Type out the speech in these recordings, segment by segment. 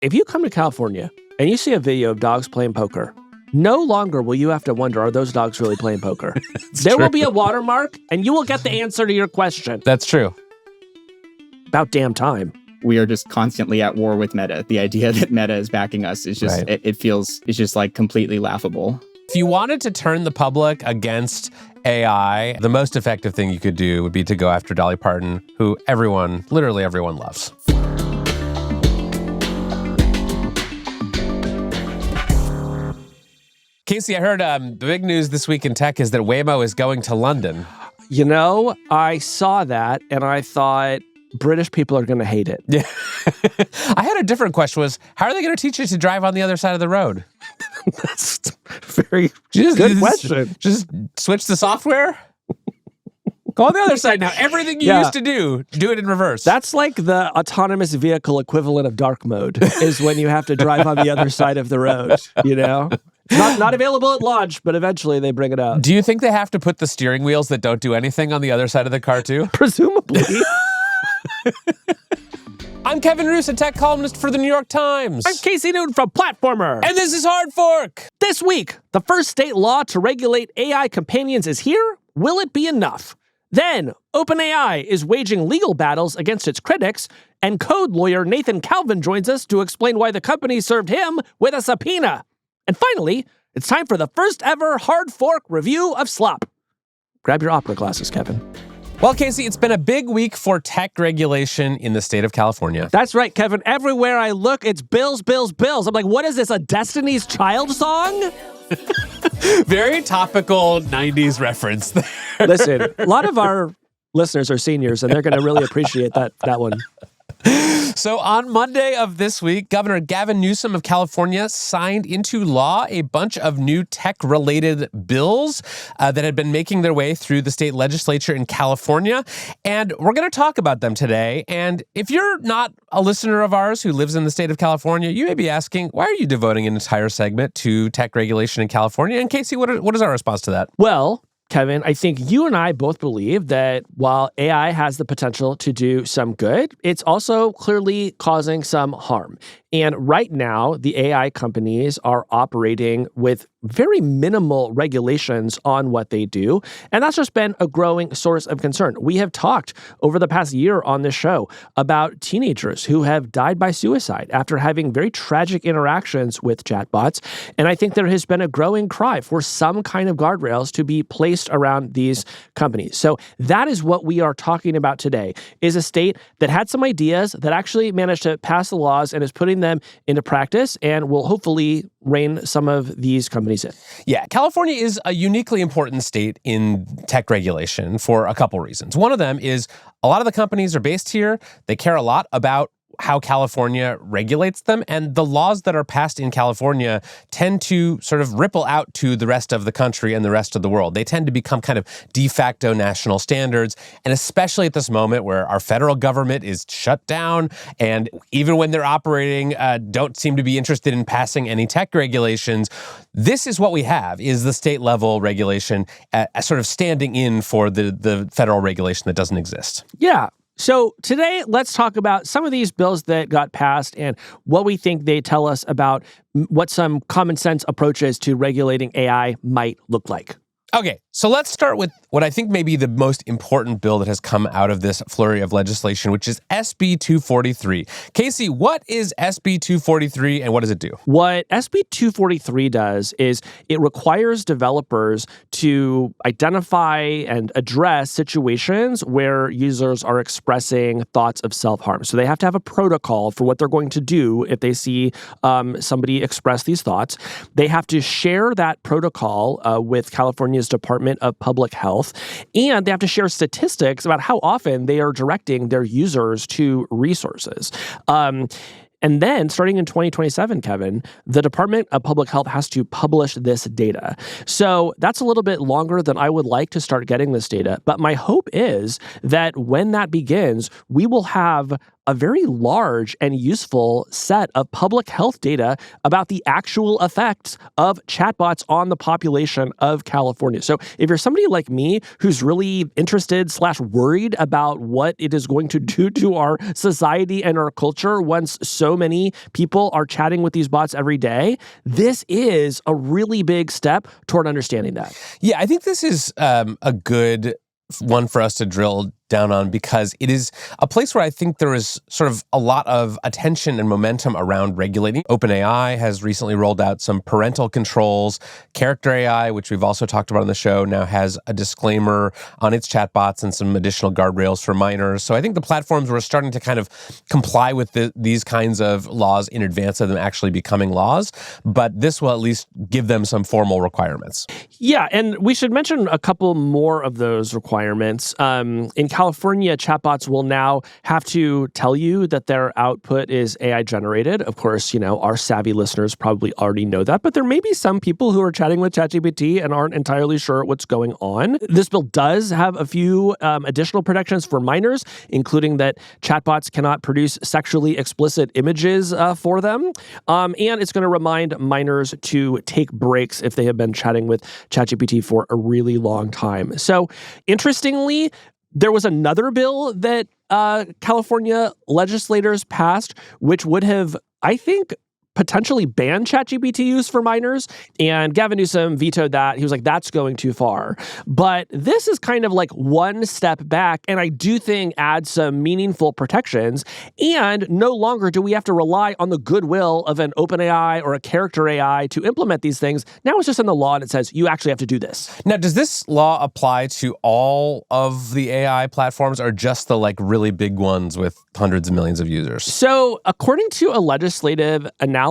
if you come to California and you see a video of dogs playing poker, no longer will you have to wonder, are those dogs really playing poker? There will be a watermark, and you will get the answer to your question. That's true. About damn time. We are just constantly at war with Meta. The idea that Meta is backing us is just, it's just like completely laughable. If you wanted to turn the public against AI, the most effective thing you could do would be to go after Dolly Parton, who literally everyone loves. Casey, I heard the big news this week in tech is that Waymo is going to London. You know, I saw that and I thought British people are going to hate it. Yeah. I had a different question how are they going to teach you to drive on the other side of the road? That's a very good question. Just switch the software? Go on the other side now. Everything you used to do it in reverse. That's like the autonomous vehicle equivalent of dark mode, is when you have to drive on the other side of the road, you know? Not available at launch, but eventually they bring it out. Do you think they have to put the steering wheels that don't do anything on the other side of the car too? Presumably. I'm Kevin Roose, a tech columnist for the New York Times. I'm Casey Newton from Platformer. And this is Hard Fork. This week, the first state law to regulate AI companions is here. Will it be enough? Then, OpenAI is waging legal battles against its critics, and Encode lawyer Nathan Calvin joins us to explain why the company served him with a subpoena. And finally, it's time for the first ever Hard Fork review of Slop. Grab your opera glasses, Kevin. Well, Casey, it's been a big week for tech regulation in the state of California. That's right, Kevin. Everywhere I look, it's bills, bills, bills. I'm like, what is this, a Destiny's Child song? Very topical 90s reference there. Listen, a lot of our listeners are seniors, and they're going to really appreciate that one. So on Monday of this week, Governor Gavin Newsom of California signed into law a bunch of new tech-related bills that had been making their way through the state legislature in California. And we're going to talk about them today. And if you're not a listener of ours who lives in the state of California, you may be asking, why are you devoting an entire segment to tech regulation in California? And Casey, what is our response to that? Well, Kevin, I think you and I both believe that while AI has the potential to do some good, it's also clearly causing some harm. And right now, the AI companies are operating with very minimal regulations on what they do. And that's just been a growing source of concern. We have talked over the past year on this show about teenagers who have died by suicide after having very tragic interactions with chatbots. And I think there has been a growing cry for some kind of guardrails to be placed around these companies. So that is what we are talking about today, is a state that had some ideas that actually managed to pass the laws and is putting them into practice and will hopefully rein some of these companies in. Yeah, California is a uniquely important state in tech regulation for a couple reasons. One of them is a lot of the companies are based here. They care a lot about how California regulates them, and the laws that are passed in California tend to sort of ripple out to the rest of the country and the rest of the world. They tend to become kind of de facto national standards, and especially at this moment where our federal government is shut down, and even when they're operating, don't seem to be interested in passing any tech regulations. This is what we have, is the state-level regulation sort of standing in for the federal regulation that doesn't exist. Yeah. So today, let's talk about some of these bills that got passed and what we think they tell us about what some common sense approaches to regulating AI might look like. Okay, so let's start with what I think may be the most important bill that has come out of this flurry of legislation, which is SB 243. Casey, what is SB 243 and what does it do? What SB 243 does is it requires developers to identify and address situations where users are expressing thoughts of self-harm. So they have to have a protocol for what they're going to do if they see somebody express these thoughts. They have to share that protocol with California's Department of Public Health, and they have to share statistics about how often they are directing their users to resources. And then, starting in 2027, Kevin, the Department of Public Health has to publish this data. So that's a little bit longer than I would like to start getting this data. But my hope is that when that begins, we will have a very large and useful set of public health data about the actual effects of chatbots on the population of California. So if you're somebody like me who's really interested / worried about what it is going to do to our society and our culture once so many people are chatting with these bots every day, this is a really big step toward understanding that. Yeah, I think this is a good one for us to drill down on, because it is a place where I think there is sort of a lot of attention and momentum around regulating. OpenAI has recently rolled out some parental controls. Character AI, which we've also talked about on the show, now has a disclaimer on its chatbots and some additional guardrails for minors. So I think the platforms were starting to kind of comply with these kinds of laws in advance of them actually becoming laws, but this will at least give them some formal requirements. Yeah, and we should mention a couple more of those requirements. In California, chatbots will now have to tell you that their output is AI generated. Of course, our savvy listeners probably already know that, but there may be some people who are chatting with ChatGPT and aren't entirely sure what's going on. This bill does have a few additional protections for minors, including that chatbots cannot produce sexually explicit images for them. And it's going to remind minors to take breaks if they have been chatting with ChatGPT for a really long time. So, interestingly, there was another bill that California legislators passed, which would have, I think, potentially banned ChatGPT use for minors. And Gavin Newsom vetoed that. He was like, that's going too far. But this is kind of like one step back, and I do think adds some meaningful protections. And no longer do we have to rely on the goodwill of an OpenAI or a character AI to implement these things. Now it's just in the law, and it says you actually have to do this. Now, does this law apply to all of the AI platforms, or just the really big ones with hundreds of millions of users? So according to a legislative analysis,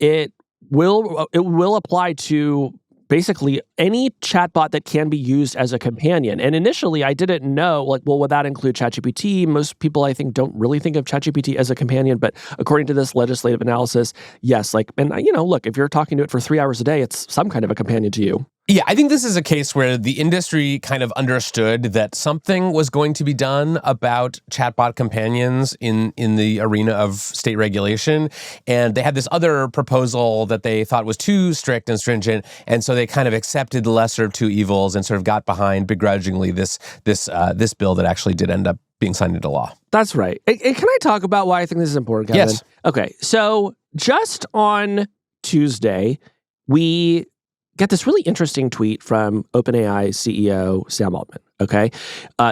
it will apply to basically any chatbot that can be used as a companion. And initially, I didn't know, would that include ChatGPT? Most people, I think, don't really think of ChatGPT as a companion. But according to this legislative analysis, yes. Look, if you're talking to it for 3 hours a day, it's some kind of a companion to you. Yeah, I think this is a case where the industry kind of understood that something was going to be done about chatbot companions in the arena of state regulation. And they had this other proposal that they thought was too strict and stringent. And so they kind of accepted the lesser of two evils and sort of got behind begrudgingly this bill that actually did end up being signed into law. That's right. And can I talk about why I think this is important, Kevin? Yes. Okay, so just on Tuesday, we get this really interesting tweet from OpenAI CEO Sam Altman. Okay,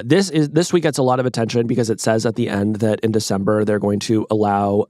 this week gets a lot of attention because it says at the end that in December they're going to allow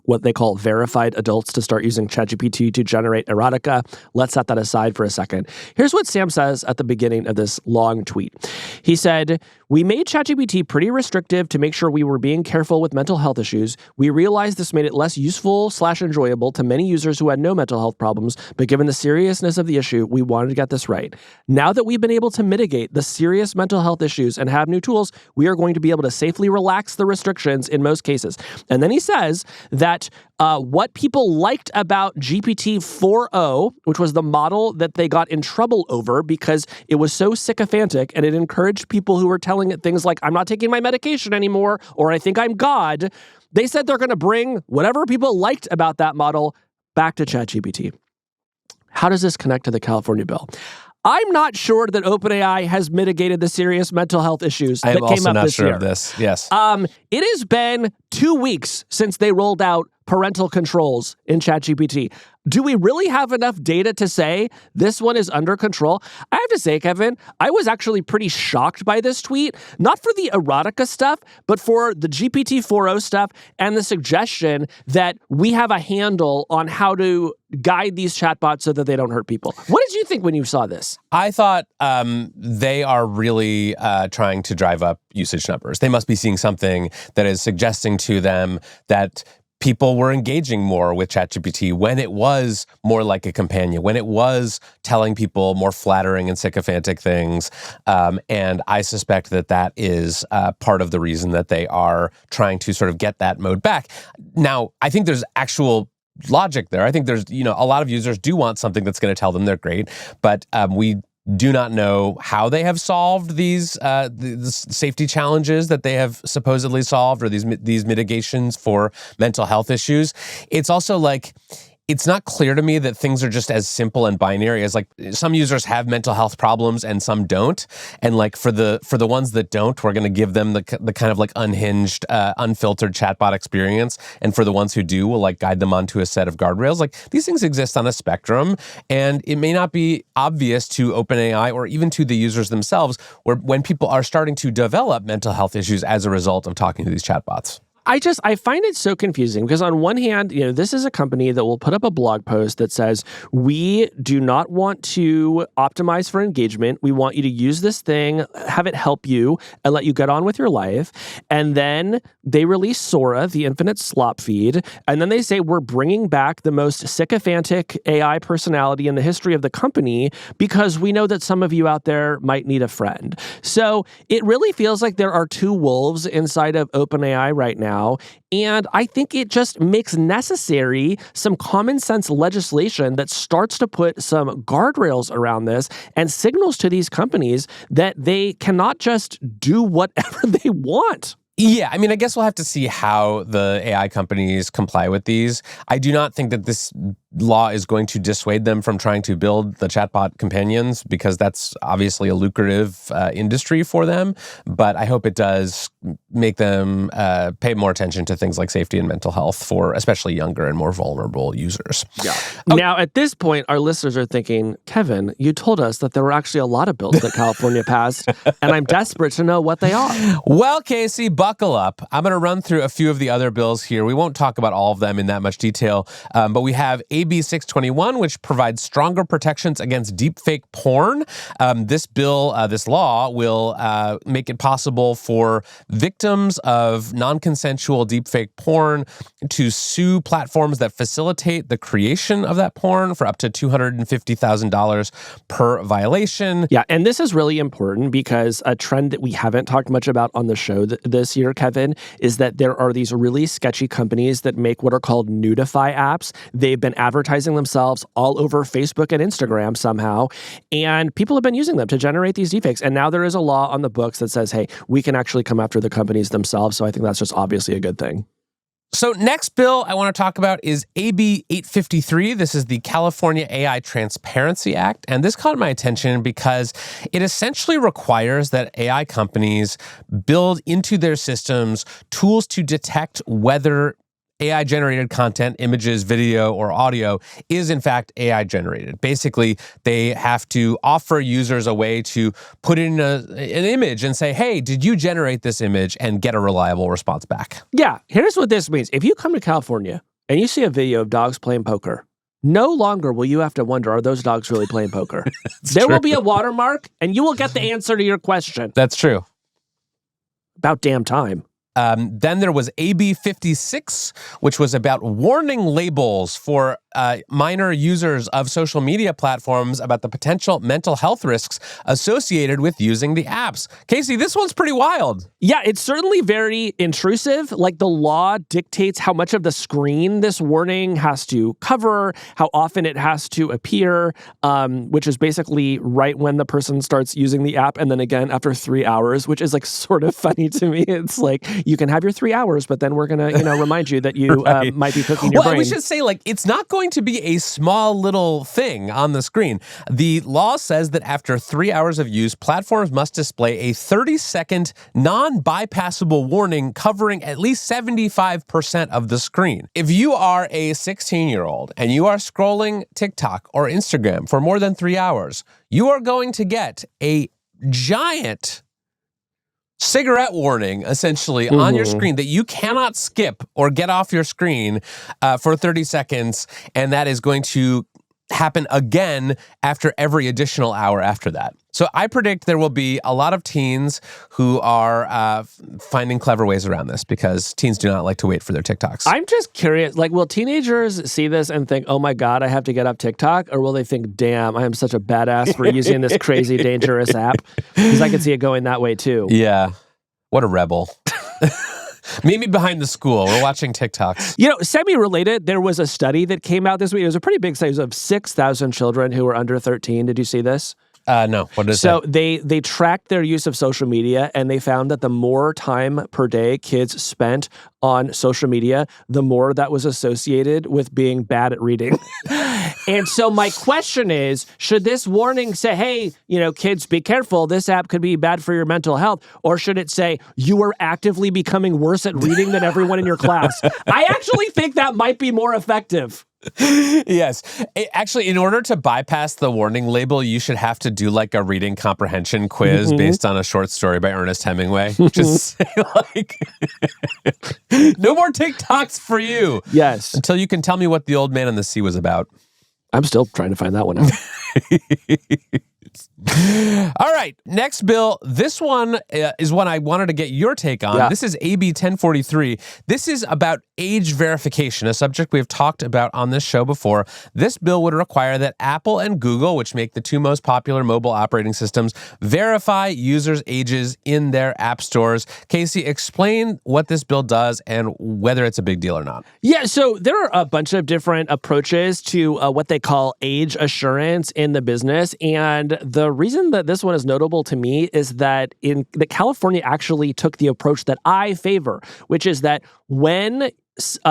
what they call verified adults to start using ChatGPT to generate erotica. Let's set that aside for a second. Here's what Sam says at the beginning of this long tweet. He said, "We made ChatGPT pretty restrictive to make sure we were being careful with mental health issues. We realized this made it less useful / enjoyable to many users who had no mental health problems, but given the seriousness of the issue, we wanted to get this right. Now that we've been able to mitigate the serious mental health issues and have new tools, we are going to be able to safely relax the restrictions in most cases." And then he says that what people liked about GPT-4o, which was the model that they got in trouble over because it was so sycophantic and it encouraged people who were telling it things like, "I'm not taking my medication anymore," or "I think I'm God," they said they're going to bring whatever people liked about that model back to ChatGPT. How does this connect to the California bill? I'm not sure that OpenAI has mitigated the serious mental health issues that came up this year. I'm also not sure of this. Yes. It has been 2 weeks since they rolled out parental controls in ChatGPT. Do we really have enough data to say this one is under control? I have to say, Kevin, I was actually pretty shocked by this tweet, not for the erotica stuff, but for the GPT-4o stuff and the suggestion that we have a handle on how to guide these chatbots so that they don't hurt people. What did you think when you saw this? I thought they are really trying to drive up usage numbers. They must be seeing something that is suggesting to them that people were engaging more with ChatGPT when it was more like a companion, when it was telling people more flattering and sycophantic things. And I suspect that is part of the reason that they are trying to sort of get that mode back. Now, I think there's actual logic there. I think there's, a lot of users do want something that's going to tell them they're great, but we do not know how they have solved these the safety challenges that they have supposedly solved, or these mitigations for mental health issues. It's also like, it's not clear to me that things are just as simple and binary as like some users have mental health problems and some don't. And like for the ones that don't, we're going to give them the kind of like unhinged, unfiltered chatbot experience. And for the ones who do, we'll like guide them onto a set of guardrails. Like these things exist on a spectrum, and it may not be obvious to OpenAI or even to the users themselves when people are starting to develop mental health issues as a result of talking to these chatbots. I find it so confusing because on one hand, this is a company that will put up a blog post that says, we do not want to optimize for engagement. We want you to use this thing, have it help you, and let you get on with your life. And then they release Sora, the infinite slop feed. And then they say, we're bringing back the most sycophantic AI personality in the history of the company because we know that some of you out there might need a friend. So it really feels like there are two wolves inside of OpenAI right now. And I think it just makes necessary some common sense legislation that starts to put some guardrails around this and signals to these companies that they cannot just do whatever they want. Yeah, I mean, I guess we'll have to see how the AI companies comply with these. I do not think that this law is going to dissuade them from trying to build the chatbot companions, because that's obviously a lucrative industry for them. But I hope it does make them pay more attention to things like safety and mental health for especially younger and more vulnerable users. Yeah. Now, at this point, our listeners are thinking, Kevin, you told us that there were actually a lot of bills that California passed, and I'm desperate to know what they are. Well, Casey, buckle up. I'm going to run through a few of the other bills here. We won't talk about all of them in that much detail, but we have AB 621, which provides stronger protections against deepfake porn. This bill, this law, will make it possible for victims of non-consensual deepfake porn to sue platforms that facilitate the creation of that porn for up to $250,000 per violation. Yeah, and this is really important because a trend that we haven't talked much about on the show this year, Kevin, is that there are these really sketchy companies that make what are called nudify apps. They've been advertising themselves all over Facebook and Instagram somehow, and people have been using them to generate these deepfakes. And now there is a law on the books that says, hey, we can actually come after the companies themselves. So I think that's just obviously a good thing. So next bill I want to talk about is AB 853. This is the California AI Transparency Act. And this caught my attention because it essentially requires that AI companies build into their systems tools to detect whether AI-generated content, images, video, or audio is in fact AI-generated. Basically, they have to offer users a way to put in an image and say, hey, did you generate this image, and get a reliable response back. Yeah, here's what this means. If you come to California and you see a video of dogs playing poker, no longer will you have to wonder, are those dogs really playing poker? There will be a watermark, and you will get the answer to your question. That's true. About damn time. Then there was AB 56, which was about warning labels for minor users of social media platforms about the potential mental health risks associated with using the apps. Casey, this one's pretty wild. Yeah, it's certainly very intrusive. Like, the law dictates how much of the screen this warning has to cover, how often it has to appear, which is basically right when the person starts using the app, and then again after 3 hours, which is like sort of funny to me. It's like, you can have your 3 hours, but then we're going to, remind you that you right. Might be cooking your brain. Well, we should say, like, it's not going to be a small little thing on the screen. The law says that after 3 hours of use, platforms must display a 30-second non-bypassable warning covering at least 75% of the screen. If you are a 16-year-old and you are scrolling TikTok or Instagram for more than 3 hours, you are going to get a giant cigarette warning, essentially, on your screen that you cannot skip or get off your screen for 30 seconds. And that is going to happen again after every additional hour after that. So I predict there will be a lot of teens who are finding clever ways around this, because teens do not like to wait for their TikToks. I'm just curious, like, will teenagers see this and think, oh my God, I have to get up TikTok? Or will they think, damn, I am such a badass for using this crazy, dangerous app? Because I could see it going that way too. Yeah. What a rebel. Meet me behind the school. We're watching TikToks. Semi-related, there was a study that came out this week. It was a pretty big study. It was of 6,000 children who were under 13. Did you see this? No. What is so it? they tracked their use of social media, and they found that the more time per day kids spent on social media, the more that was associated with being bad at reading. And so my question is, should this warning say, hey, kids, be careful, this app could be bad for your mental health? Or should it say, you are actively becoming worse at reading than everyone in your class? I actually think that might be more effective. Yes. Actually, in order to bypass the warning label, you should have to do like a reading comprehension quiz based on a short story by Ernest Hemingway. Just say like, no more TikToks for you. Yes. Until you can tell me what The Old Man and the Sea was about. I'm still trying to find that one out. All right, next bill. This one is one I wanted to get your take on. Yeah. This is AB 1043. This is about age verification, a subject we've talked about on this show before. This bill would require that Apple and Google, which make the two most popular mobile operating systems, verify users' ages in their app stores. Casey, explain what this bill does and whether it's a big deal or not. Yeah, so there are a bunch of different approaches to what they call age assurance in the business. And the reason that this one is notable to me is that California actually took the approach that I favor, which is that when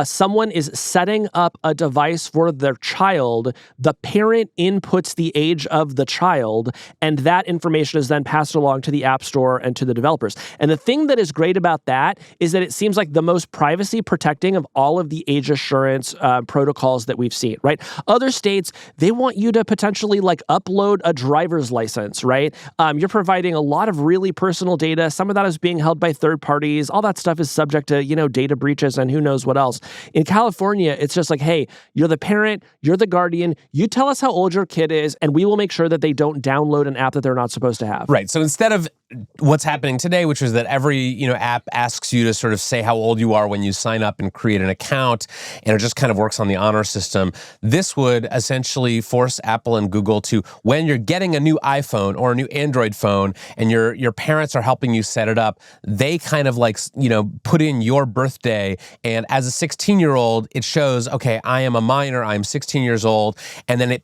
someone is setting up a device for their child, the parent inputs the age of the child, and that information is then passed along to the App Store and to the developers. And the thing that is great about that is that it seems like the most privacy protecting of all of the age assurance protocols that we've seen, right? Other states, they want you to potentially like upload a driver's license, right? You're providing a lot of really personal data. Some of that is being held by third parties. All that stuff is subject to, data breaches and who knows what else. In California, it's just like, hey, you're the parent, you're the guardian, you tell us how old your kid is, and we will make sure that they don't download an app that they're not supposed to have. Right. So instead of what's happening today, which is that every app asks you to sort of say how old you are when you sign up and create an account, and it just kind of works on the honor system. This would essentially force Apple and Google to, when you're getting a new iPhone or a new Android phone, and your parents are helping you set it up, they kind of like put in your birthday, and as a 16-year-old, it shows, okay, I am a minor, I'm 16 years old, and then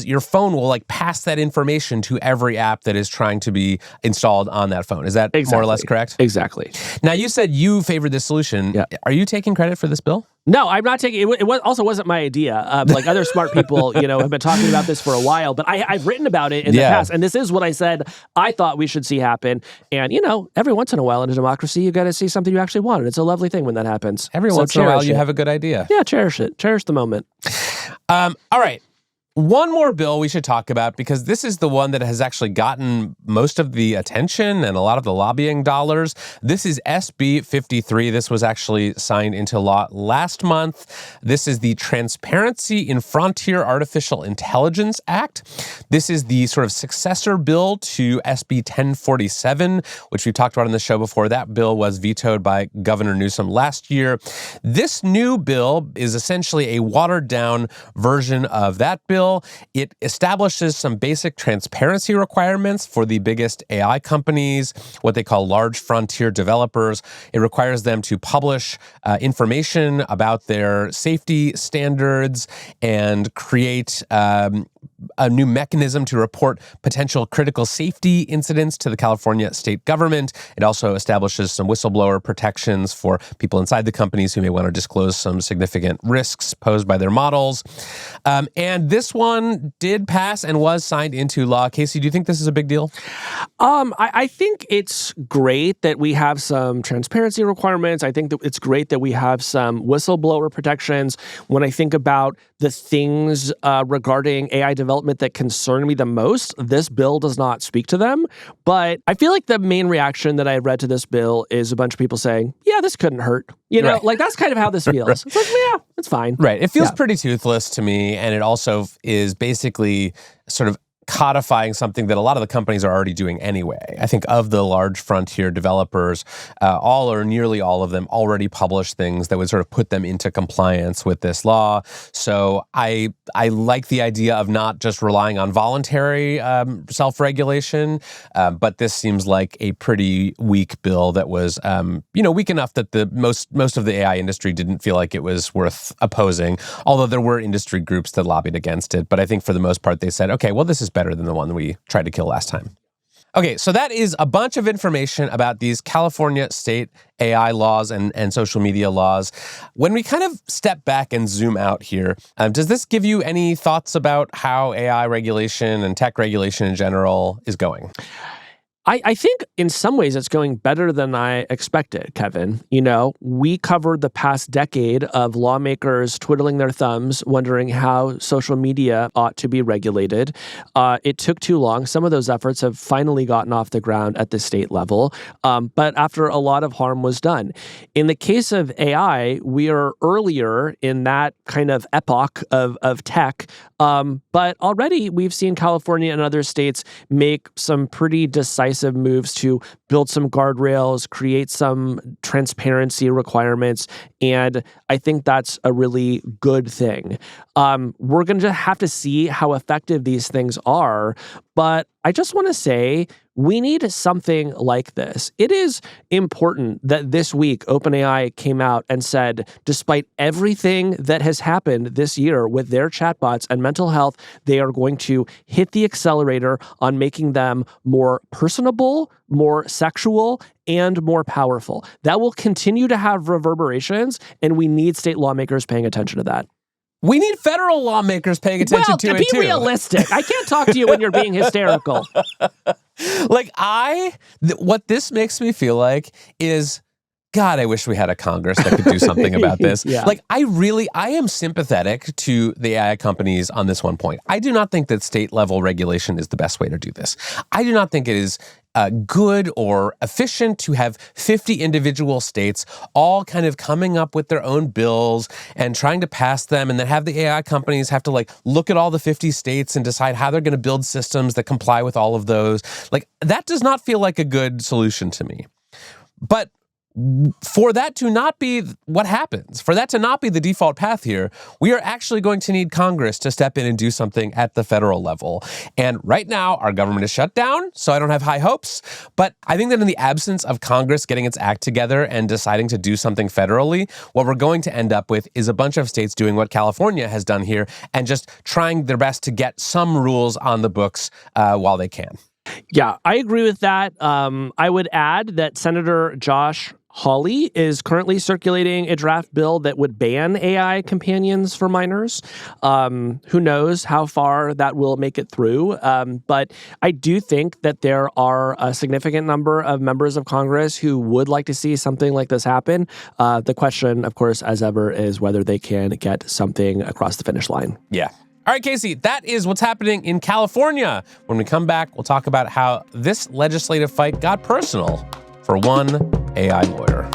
your phone will like pass that information to every app that is trying to be installed on that phone. Is that more or less correct? Exactly. Now, you said you favored this solution. Yeah. Are you taking credit for this bill? No, I'm not taking it. It also wasn't my idea. Like other smart people, have been talking about this for a while, but I've written about it in the past. And this is what I said I thought we should see happen. And, every once in a while in a democracy, you got to see something you actually wanted. It's a lovely thing when that happens. Every once in a while, you have a good idea. Yeah, cherish it. Cherish the moment. All right. One more bill we should talk about, because this is the one that has actually gotten most of the attention and a lot of the lobbying dollars. This is SB 53. This was actually signed into law last month. This is the Transparency in Frontier Artificial Intelligence Act. This is the sort of successor bill to SB 1047, which we talked about on the show before. That bill was vetoed by Governor Newsom last year. This new bill is essentially a watered-down version of that bill. It establishes some basic transparency requirements for the biggest AI companies, what they call large frontier developers. It requires them to publish information about their safety standards and create a new mechanism to report potential critical safety incidents to the California state government. It also establishes some whistleblower protections for people inside the companies who may want to disclose some significant risks posed by their models. And this one did pass and was signed into law. Casey, do you think this is a big deal? I think it's great that we have some transparency requirements. I think that it's great that we have some whistleblower protections. When I think about the things regarding AI development that concern me the most, this bill does not speak to them. But I feel like the main reaction that I read to this bill is a bunch of people saying, yeah, this couldn't hurt. Right. Like that's kind of how this feels. It's like, yeah, it's fine. Right. It feels pretty toothless to me. And it also is basically sort of codifying something that a lot of the companies are already doing anyway. I think of the large frontier developers, all or nearly all of them already publish things that would sort of put them into compliance with this law. So I like the idea of not just relying on voluntary self-regulation, but this seems like a pretty weak bill that was, weak enough that the most of the AI industry didn't feel like it was worth opposing, although there were industry groups that lobbied against it. But I think for the most part, they said, okay, well, this is better than the one we tried to kill last time. Okay, so that is a bunch of information about these California state AI laws and social media laws. When we kind of step back and zoom out here, does this give you any thoughts about how AI regulation and tech regulation in general is going? I think in some ways it's going better than I expected, Kevin. You know, we covered the past decade of lawmakers twiddling their thumbs, wondering how social media ought to be regulated. It took too long. Some of those efforts have finally gotten off the ground at the state level, but after a lot of harm was done. In the case of AI, we are earlier in that kind of epoch of tech, but already we've seen California and other states make some pretty decisive moves to build some guardrails, create some transparency requirements, and I think that's a really good thing. We're going to have to see how effective these things are, but I just want to say we need something like this. It is important that this week OpenAI came out and said, despite everything that has happened this year with their chatbots and mental health, they are going to hit the accelerator on making them more personable, more sexual, and more powerful. That will continue to have reverberations, and we need state lawmakers paying attention to that. We need federal lawmakers paying attention to it, too. Well, be realistic. I can't talk to you when you're being hysterical. What this makes me feel like is, God, I wish we had a Congress that could do something about this. Yeah. I am sympathetic to the AI companies on this one point. I do not think that state-level regulation is the best way to do this. I do not think it is good or efficient to have 50 individual states all kind of coming up with their own bills and trying to pass them, and then have the AI companies have to look at all the 50 states and decide how they're going to build systems that comply with all of those. That does not feel like a good solution to me. But for that to not be what happens, for that to not be the default path here, we are actually going to need Congress to step in and do something at the federal level. And right now, our government is shut down, so I don't have high hopes. But I think that in the absence of Congress getting its act together and deciding to do something federally, what we're going to end up with is a bunch of states doing what California has done here and just trying their best to get some rules on the books while they can. Yeah, I agree with that. I would add that Senator Josh Hawley is currently circulating a draft bill that would ban AI companions for minors. Who knows how far that will make it through. But I do think that there are a significant number of members of Congress who would like to see something like this happen. The question, of course, as ever, is whether they can get something across the finish line. Yeah. All right, Casey, that is what's happening in California. When we come back, we'll talk about how this legislative fight got personal for one AI lawyer.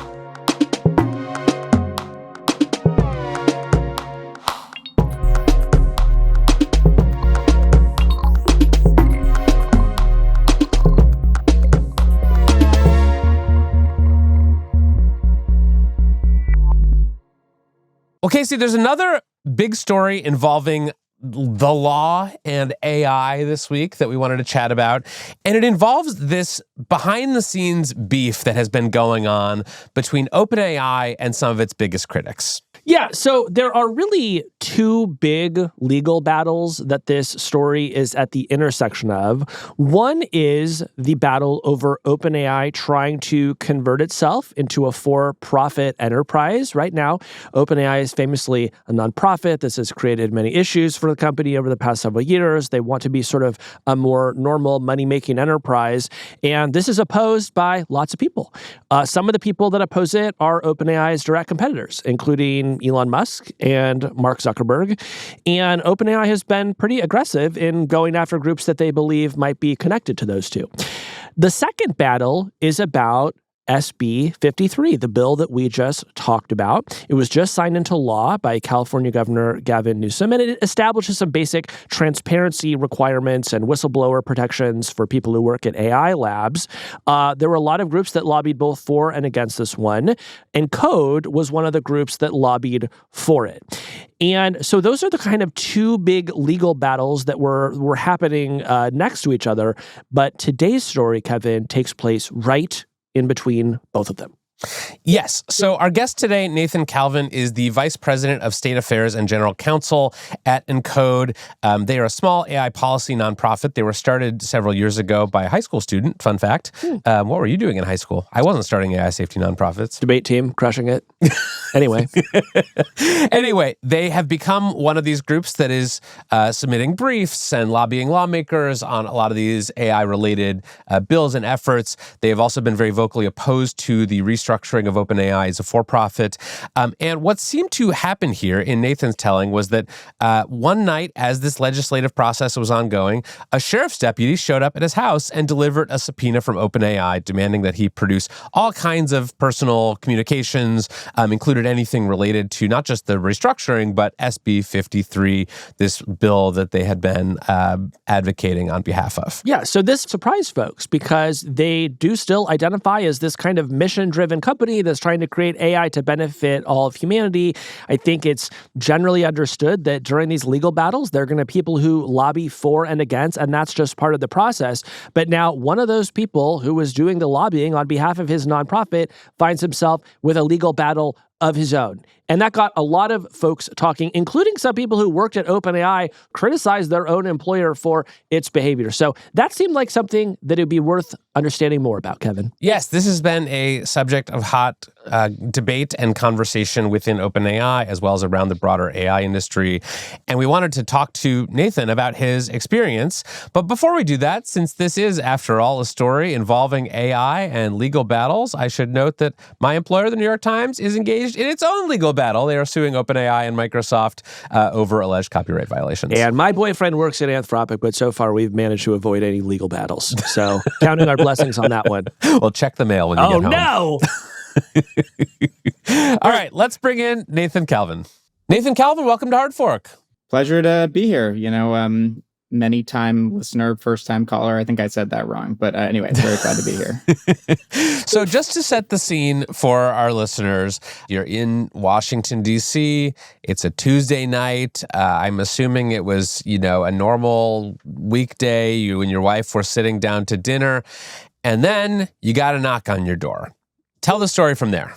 Well, Casey, there's another big story involving the law and AI this week that we wanted to chat about. And it involves this behind-the-scenes beef that has been going on between OpenAI and some of its biggest critics. Yeah, so there are really two big legal battles that this story is at the intersection of. One is the battle over OpenAI trying to convert itself into a for-profit enterprise. Right now, OpenAI is famously a nonprofit. This has created many issues for the company over the past several years. They want to be sort of a more normal money-making enterprise, and this is opposed by lots of people. Some of the people that oppose it are OpenAI's direct competitors, including Elon Musk and Mark Zuckerberg. And OpenAI has been pretty aggressive in going after groups that they believe might be connected to those two. The second battle is about SB 53, the bill that we just talked about. It was just signed into law by California Governor Gavin Newsom, and it establishes some basic transparency requirements and whistleblower protections for people who work at AI labs. There were a lot of groups that lobbied both for and against this one. Encode was one of the groups that lobbied for it. And so those are the kind of two big legal battles that were happening next to each other. But today's story, Kevin, takes place right in between both of them. Yes. So our guest today, Nathan Calvin, is the Vice President of State Affairs and General Counsel at Encode. They are a small AI policy nonprofit. They were started several years ago by a high school student. Fun fact. What were you doing in high school? I wasn't starting AI safety nonprofits. Debate team, crushing it. Anyway. Anyway, they have become one of these groups that is submitting briefs and lobbying lawmakers on a lot of these AI-related bills and efforts. They have also been very vocally opposed to the restructuring of OpenAI as a for-profit. And what seemed to happen here in Nathan's telling was that one night as this legislative process was ongoing, a sheriff's deputy showed up at his house and delivered a subpoena from OpenAI demanding that he produce all kinds of personal communications, included anything related to not just the restructuring, but SB 53, this bill that they had been advocating on behalf of. Yeah, so this surprised folks because they do still identify as this kind of mission-driven company that's trying to create AI to benefit all of humanity. I think it's generally understood that during these legal battles, there are going to be people who lobby for and against, and that's just part of the process. But now one of those people who was doing the lobbying on behalf of his nonprofit finds himself with a legal battle of his own. And that got a lot of folks talking, including some people who worked at OpenAI, criticized their own employer for its behavior. So that seemed like something that it would be worth understanding more about, Kevin. Yes, this has been a subject of hot debate and conversation within OpenAI, as well as around the broader AI industry. And we wanted to talk to Nathan about his experience. But before we do that, since this is, after all, a story involving AI and legal battles, I should note that my employer, the New York Times, is engaged in its own legal battle. They are suing OpenAI and Microsoft over alleged copyright violations. And my boyfriend works at Anthropic, but so far we've managed to avoid any legal battles. So counting our blessings on that one. Well, check the mail when you get home. Oh, no! All right, let's bring in Nathan Calvin. Nathan Calvin, welcome to Hard Fork. Pleasure to be here. Many-time listener, first-time caller. I think I said that wrong. But anyway, very glad to be here. So just to set the scene for our listeners, you're in Washington, D.C. It's a Tuesday night. I'm assuming it was, a normal weekday. You and your wife were sitting down to dinner. And then you got a knock on your door. Tell the story from there.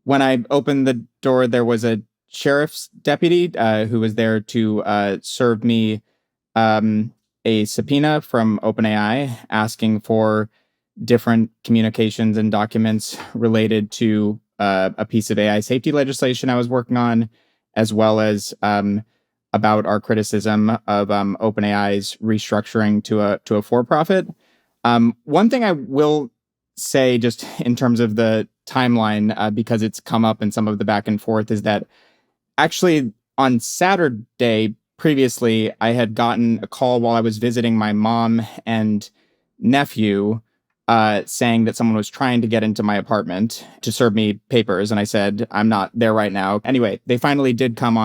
When I opened the door, there was a sheriff's deputy who was there to serve me a subpoena from OpenAI asking for different communications and documents related to a piece of AI safety legislation I was working on, as well as about our criticism of OpenAI's restructuring to a for-profit. One thing I will say, just in terms of the timeline, because it's come up in some of the back and forth, is that actually on Saturday previously, I had gotten a call while I was visiting my mom and nephew saying that someone was trying to get into my apartment to serve me papers. And I said, I'm not there right now. Anyway, they finally did come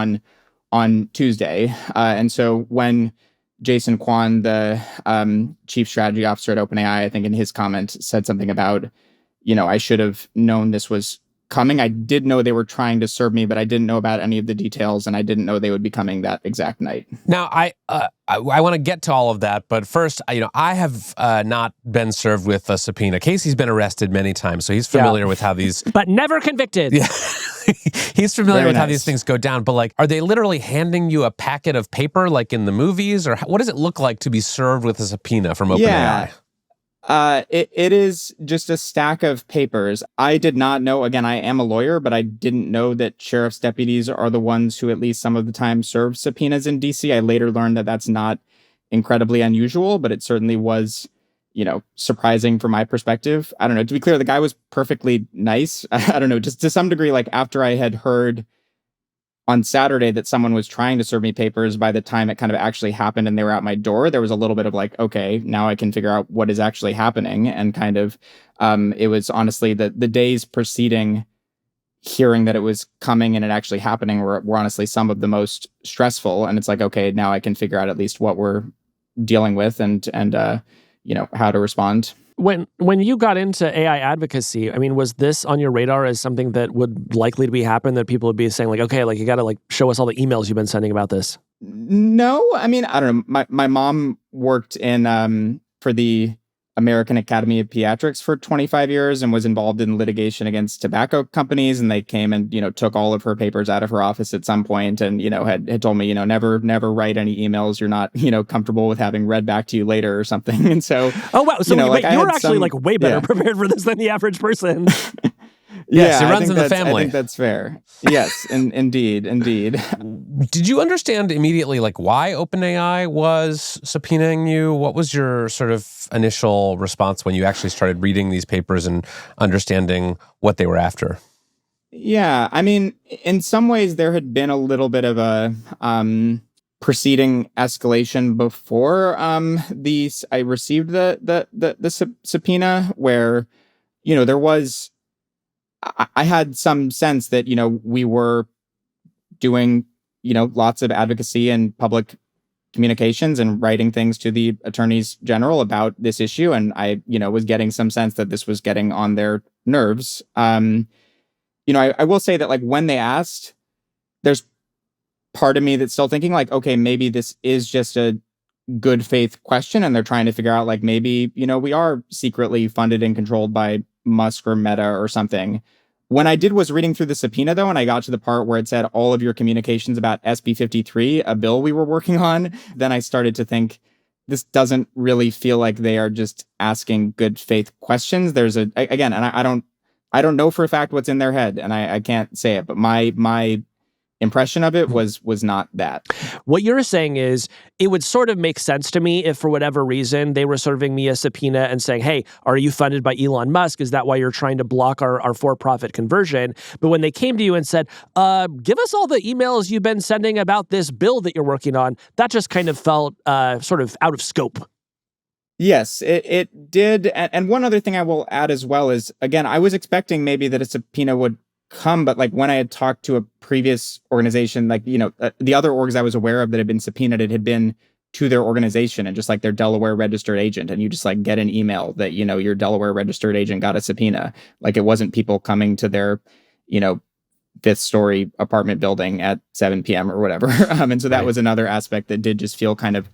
on Tuesday. And so when Jason Kwan, the chief strategy officer at OpenAI, I think in his comment said something about, I should have known this was coming. I did know they were trying to serve me, but I didn't know about any of the details, and I didn't know they would be coming that exact night. Now, I want to get to all of that, but first, I have not been served with a subpoena. Casey's been arrested many times, so he's familiar with how these... But never convicted. Yeah. He's familiar Very with how nice. these things go down, but are they literally handing you a packet of paper like in the movies, or what does it look like to be served with a subpoena from OpenAI? Yeah. It is just a stack of papers. I did not know, again, I am a lawyer, but I didn't know that sheriff's deputies are the ones who at least some of the time serve subpoenas in DC. I later learned that that's not incredibly unusual, but it certainly was, surprising from my perspective. I don't know. To be clear, the guy was perfectly nice. I don't know, just to some degree, after I had heard on Saturday that someone was trying to serve me papers, by the time it kind of actually happened and they were at my door, there was a little bit of okay, now I can figure out what is actually happening. And kind of, it was honestly the days preceding hearing that it was coming and it actually happening were honestly some of the most stressful. And it's okay, now I can figure out at least what we're dealing with and how to respond. When you got into AI advocacy, was this on your radar as something that would likely to be happen, that people would be saying okay, you got to show us all the emails you've been sending about this? No, I don't know. My mom worked in for the American Academy of Pediatrics for 25 years and was involved in litigation against tobacco companies. And they came and, took all of her papers out of her office at some point and, had told me, never write any emails you're not, comfortable with having read back to you later or something. And so, oh, wow. So wait, you were actually way better yeah. prepared for this than the average person. Yes, it runs in the family. I think that's fair. Yes, indeed. Did you understand immediately why OpenAI was subpoenaing you? What was your sort of initial response when you actually started reading these papers and understanding what they were after? Yeah, I mean, in some ways there had been a little bit of a preceding escalation before I received the subpoena where there was. I had some sense that, we were doing, lots of advocacy and public communications and writing things to the attorneys general about this issue. And I, was getting some sense that this was getting on their nerves. I will say that when they asked, there's part of me that's still thinking okay, maybe this is just a good faith question. And they're trying to figure out maybe, we are secretly funded and controlled by Musk or Meta or something. When I was reading through the subpoena, though, and I got to the part where it said all of your communications about SB 53, a bill we were working on, then I started to think this doesn't really feel like they are just asking good faith questions. There's again, and I don't know for a fact what's in their head, and I can't say it, but my impression of it was not that. What you're saying is it would sort of make sense to me if for whatever reason they were serving me a subpoena and saying, hey, are you funded by Elon Musk? Is that why you're trying to block our for-profit conversion? But when they came to you and said, give us all the emails you've been sending about this bill that you're working on, that just kind of felt sort of out of scope. Yes, it did. And one other thing I will add as well is, again, I was expecting maybe that a subpoena would come, but when I had talked to a previous organization, the other orgs I was aware of that had been subpoenaed, it had been to their organization and just their Delaware registered agent. And you just get an email that, your Delaware registered agent got a subpoena. It wasn't people coming to their, fifth story apartment building at 7 p.m. or whatever. And so that was another aspect that did just feel kind of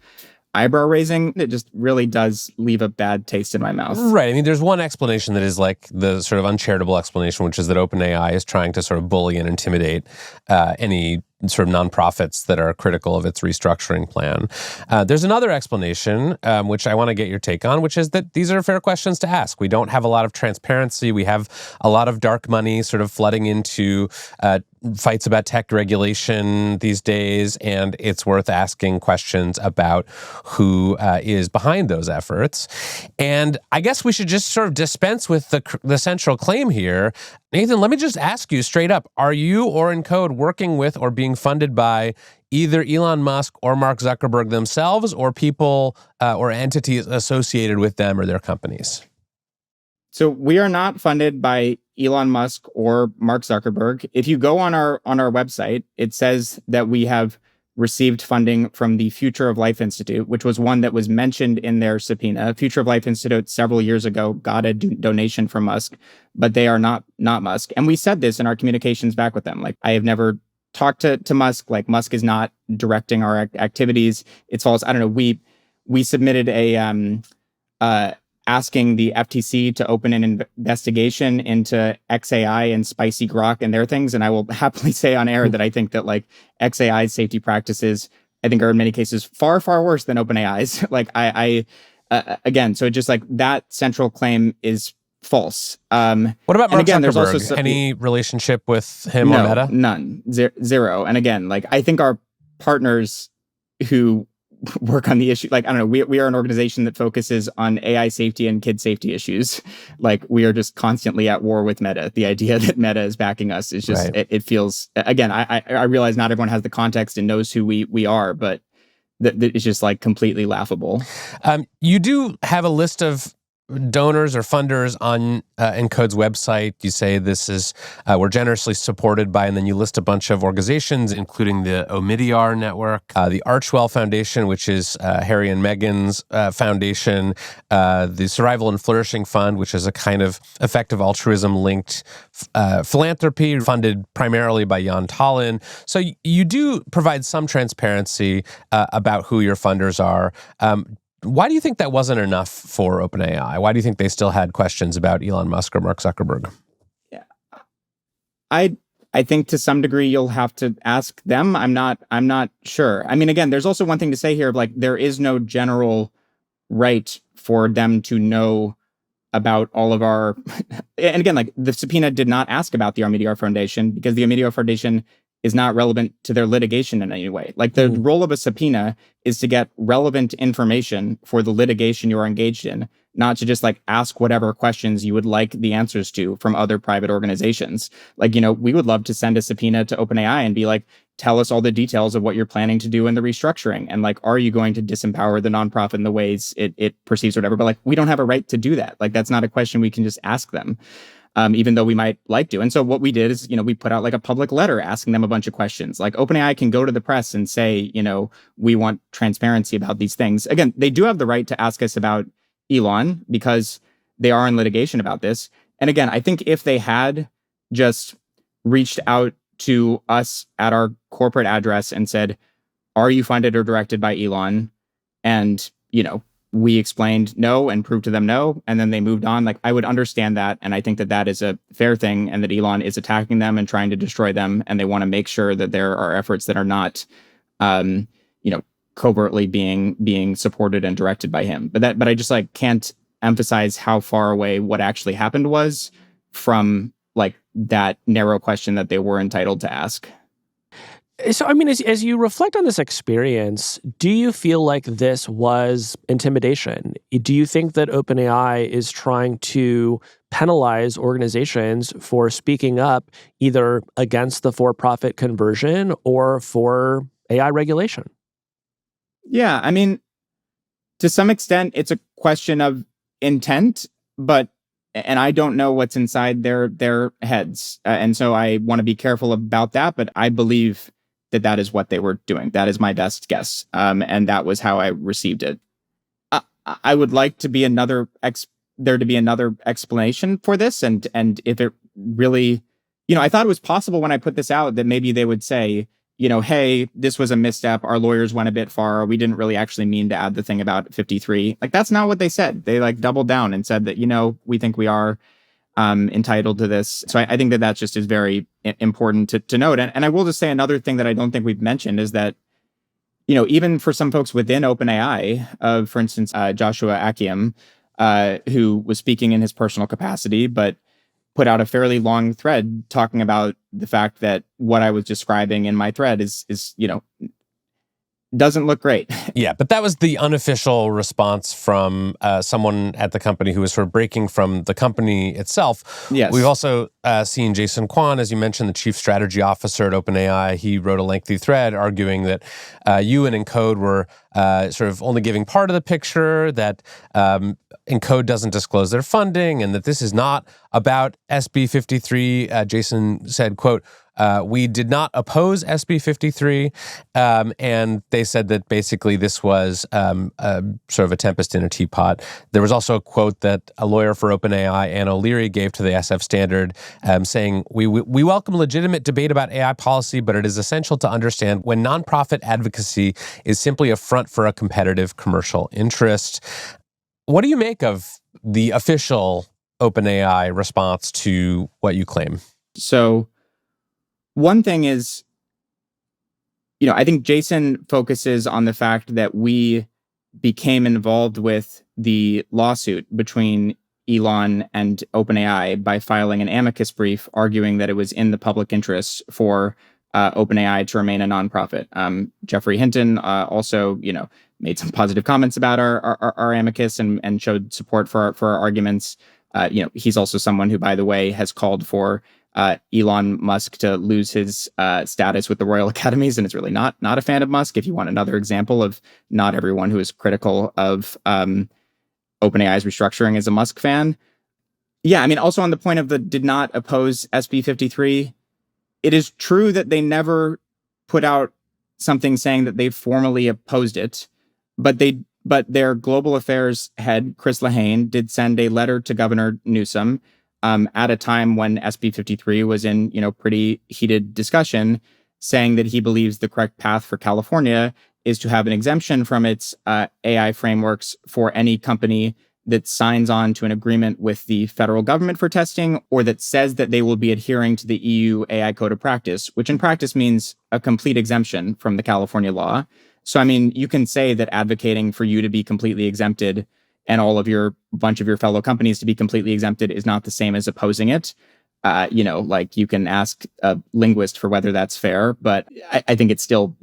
eyebrow raising. It just really does leave a bad taste in my mouth. Right. I mean, there's one explanation that is the sort of uncharitable explanation, which is that OpenAI is trying to sort of bully and intimidate any sort of nonprofits that are critical of its restructuring plan. There's another explanation, which I want to get your take on, which is that these are fair questions to ask. We don't have a lot of transparency. We have a lot of dark money sort of flooding into fights about tech regulation these days, and it's worth asking questions about who is behind those efforts. And I guess we should just sort of dispense with the central claim here. Nathan, let me just ask you straight up, are you or Encode working with or being funded by either Elon Musk or Mark Zuckerberg themselves, or people or entities associated with them or their companies? So we are not funded by Elon Musk or Mark Zuckerberg. If you go on our website, it says that we have received funding from the Future of Life Institute, which was one that was mentioned in their subpoena. Future of Life Institute several years ago got a donation from Musk, but they are not Musk. And we said this in our communications back with them. I have never talked to Musk. Musk is not directing our activities. It's false. I don't know. We submitted a asking the FTC to open an investigation into XAI and Spicy Grok and their things. And I will happily say on air that I think that XAI's safety practices, I think, are in many cases far, far worse than OpenAI's. Again, so it just that central claim is false. What about Mark again, Zuckerberg? There's also any relationship with him or Meta? None. Zero. And again, I think our partners who work on the issue, I don't know, we are an organization that focuses on AI safety and kid safety issues. We are just constantly at war with Meta. The idea that Meta is backing us is just, right. It feels, again, I realize not everyone has the context and knows who we are, but it's just completely laughable. You do have a list of donors or funders on Encode's website. You say this is, we're generously supported by, and then you list a bunch of organizations, including the Omidyar Network, the Archwell Foundation, which is Harry and Meghan's foundation, the Survival and Flourishing Fund, which is a kind of effective altruism-linked philanthropy funded primarily by Jan Tallinn. So you do provide some transparency about who your funders are. Why do you think that wasn't enough for OpenAI? Why do you think they still had questions about Elon Musk or Mark Zuckerberg? Yeah. I think to some degree you'll have to ask them. I'm not sure. I mean, again, there's also one thing to say here, like there is no general right for them to know about all of our and again, like the subpoena did not ask about the Omidyar Foundation because the Omidyar Foundation is not relevant to their litigation in any way. Like the role of a subpoena is to get relevant information for the litigation you're engaged in, not to just like ask whatever questions you would like the answers to from other private organizations. Like, we would love to send a subpoena to OpenAI and be like, tell us all the details of what you're planning to do in the restructuring. And like, are you going to disempower the nonprofit in the ways it perceives or whatever? But like, we don't have a right to do that. Like, that's not a question we can just ask them. Even though we might like to. And so what we did is, we put out like a public letter asking them a bunch of questions. Like OpenAI can go to the press and say, we want transparency about these things. Again, they do have the right to ask us about Elon because they are in litigation about this. And again, I think if they had just reached out to us at our corporate address and said, are you funded or directed by Elon? And, we explained no and proved to them no, and then they moved on. Like, I would understand that. And I think that that is a fair thing and that Elon is attacking them and trying to destroy them. And they want to make sure that there are efforts that are not, covertly being supported and directed by him. But I just like can't emphasize how far away what actually happened was from like that narrow question that they were entitled to ask. So, I mean, as you reflect on this experience, do you feel like this was intimidation? Do you think that OpenAI is trying to penalize organizations for speaking up either against the for-profit conversion or for AI regulation? Yeah, I mean, to some extent, it's a question of intent, and I don't know what's inside their heads. And so I want to be careful about that, but I believe that is what they were doing. That is my best guess. And that was how I received it. I would like to be there to be another explanation for this. And if it really, I thought it was possible when I put this out that maybe they would say, hey, this was a misstep. Our lawyers went a bit far. We didn't really actually mean to add the thing about 53. Like, that's not what they said. They like doubled down and said that, we think we are entitled to this. So I think that just is very important to note. And I will just say another thing that I don't think we've mentioned is that, even for some folks within OpenAI, for instance, Joshua Akiem, who was speaking in his personal capacity, but put out a fairly long thread talking about the fact that what I was describing in my thread is doesn't look great. Yeah, but that was the unofficial response from someone at the company who was sort of breaking from the company itself. Yes. We've also seen Jason Kwan, as you mentioned, the chief strategy officer at OpenAI. He wrote a lengthy thread arguing that you and Encode were sort of only giving part of the picture, that Encode doesn't disclose their funding, and that this is not about SB 53. Jason said, quote, we did not oppose SB 53, and they said that basically this was sort of a tempest in a teapot. There was also a quote that a lawyer for OpenAI, Ann O'Leary, gave to the SF Standard, saying, we welcome legitimate debate about AI policy, but it is essential to understand when nonprofit advocacy is simply a front for a competitive commercial interest. What do you make of the official OpenAI response to what you claim? So one thing is, I think Jason focuses on the fact that we became involved with the lawsuit between Elon and OpenAI by filing an amicus brief arguing that it was in the public interest for OpenAI to remain a nonprofit. Jeffrey Hinton also, made some positive comments about our amicus and showed support for our arguments. He's also someone who, by the way, has called for Elon Musk to lose his status with the Royal Academies, and is really not a fan of Musk. If you want another example of not everyone who is critical of OpenAI's restructuring is a Musk fan. Yeah, I mean, also on the point of the did not oppose SB 53, it is true that they never put out something saying that they formally opposed it, but their global affairs head, Chris Lehane, did send a letter to Governor Newsom at a time when SB 53 was in, pretty heated discussion, saying that he believes the correct path for California is to have an exemption from its AI frameworks for any company that signs on to an agreement with the federal government for testing, or that says that they will be adhering to the EU AI Code of Practice, which in practice means a complete exemption from the California law. So, I mean, you can say that advocating for you to be completely exempted and all of your bunch of your fellow companies to be completely exempted is not the same as opposing it. Like you can ask a linguist for whether that's fair, but I think it still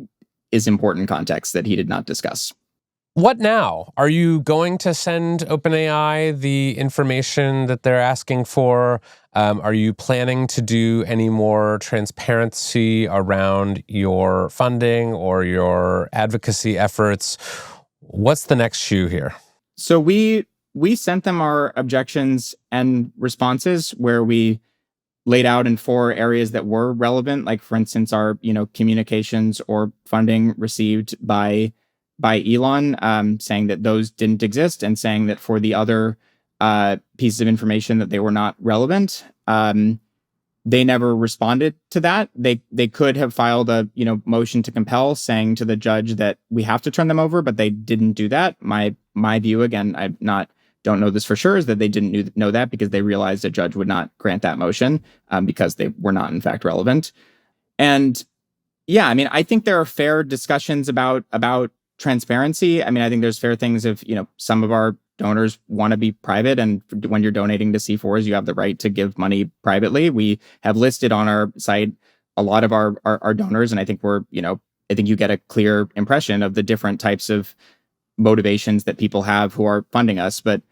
is important context that he did not discuss. What now? Are you going to send OpenAI the information that they're asking for? Are you planning to do any more transparency around your funding or your advocacy efforts? What's the next shoe here? So we sent them our objections and responses where we laid out in 4 areas that were relevant, like for instance, our communications or funding received by Elon, saying that those didn't exist, and saying that for the other pieces of information that they were not relevant. They never responded to that. They could have filed a motion to compel, saying to the judge that we have to turn them over, but they didn't do that. My view, again, don't know this for sure, is that they didn't know that because they realized a judge would not grant that motion because they were not in fact relevant. And yeah, I mean, I think there are fair discussions about transparency. I mean, I think there's fair things if, some of our donors want to be private, and when you're donating to C4s, you have the right to give money privately. We have listed on our site a lot of our donors, and I think I think you get a clear impression of the different types of motivations that people have who are funding us. But